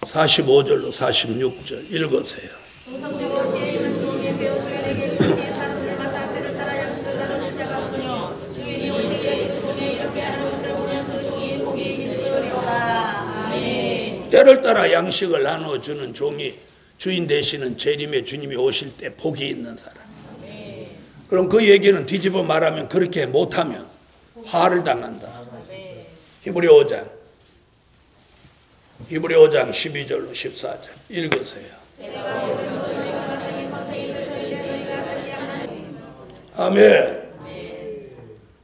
45절로 46절 읽으세요. 때를 따라 양식을 나눠주는 종이 주인 되시는 재림의 주님이 오실 때 복이 있는 사람. 그럼 그 얘기는 뒤집어 말하면 그렇게 못하면 화를 당한다. 히브리 5장 12절로 14절 읽으세요. 아멘.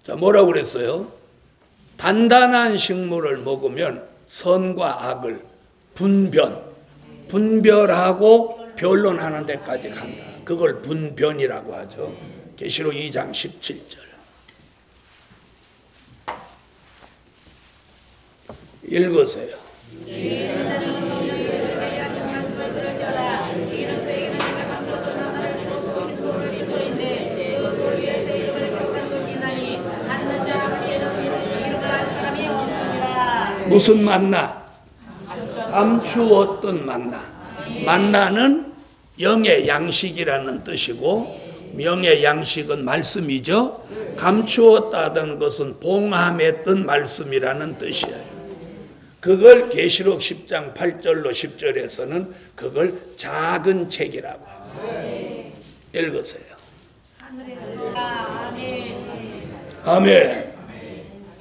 자, 뭐라고 그랬어요? 단단한 식물을 먹으면 선과 악을 분별하고 변론하는 데까지 간다. 그걸 분변이라고 하죠. 계시록 2장 17절. 읽으세요. 무슨 만나? 감추었던 만나. 만나는 영의 양식이라는 뜻이고, 영의 양식은 말씀이죠. 감추었다는 것은 봉함했던 말씀이라는 뜻이에요. 그걸 계시록 10장 8절로 10절에서는 그걸 작은 책이라고 하고. 읽으세요. 아멘.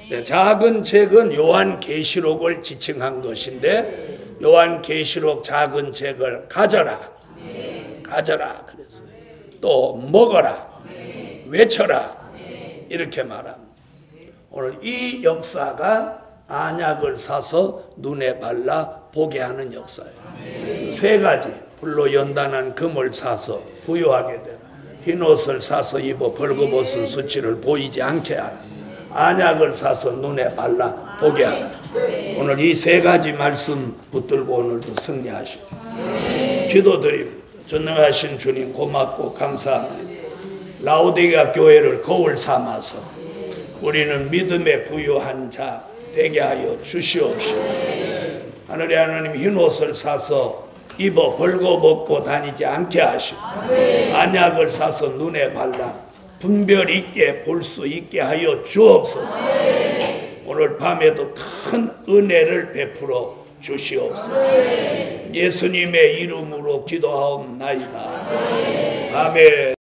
네, 작은 책은 요한계시록을 지칭한 것인데, 요한계시록 작은 책을 가져라. 가져라 그랬어요. 또 먹어라. 외쳐라. 이렇게 말합니다. 오늘 이 역사가 안약을 사서 눈에 발라 보게 하는 역사예요. 세 가지. 불로 연단한 금을 사서 부유하게 되라. 흰옷을 사서 입어 벌거벗은 수치를 보이지 않게 하라. 안약을 사서 눈에 발라 보게 하라. 오늘 이 세 가지 말씀 붙들고 오늘도 승리하시고 기도드립니다. 전능하신 주님 고맙고 감사합니다. 라오디게아 교회를 거울 삼아서 우리는 믿음에 부유한 자 되게 하여 주시옵시고, 하늘의 하나님 흰옷을 사서 입어 벌거벗고 다니지 않게 하시고, 안약을 사서 눈에 발라 분별 있게 볼 수 있게 하여 주옵소서. 오늘 밤에도 큰 은혜를 베풀어 주시옵소서. 예수님의 이름으로 기도하옵나이다. 아멘.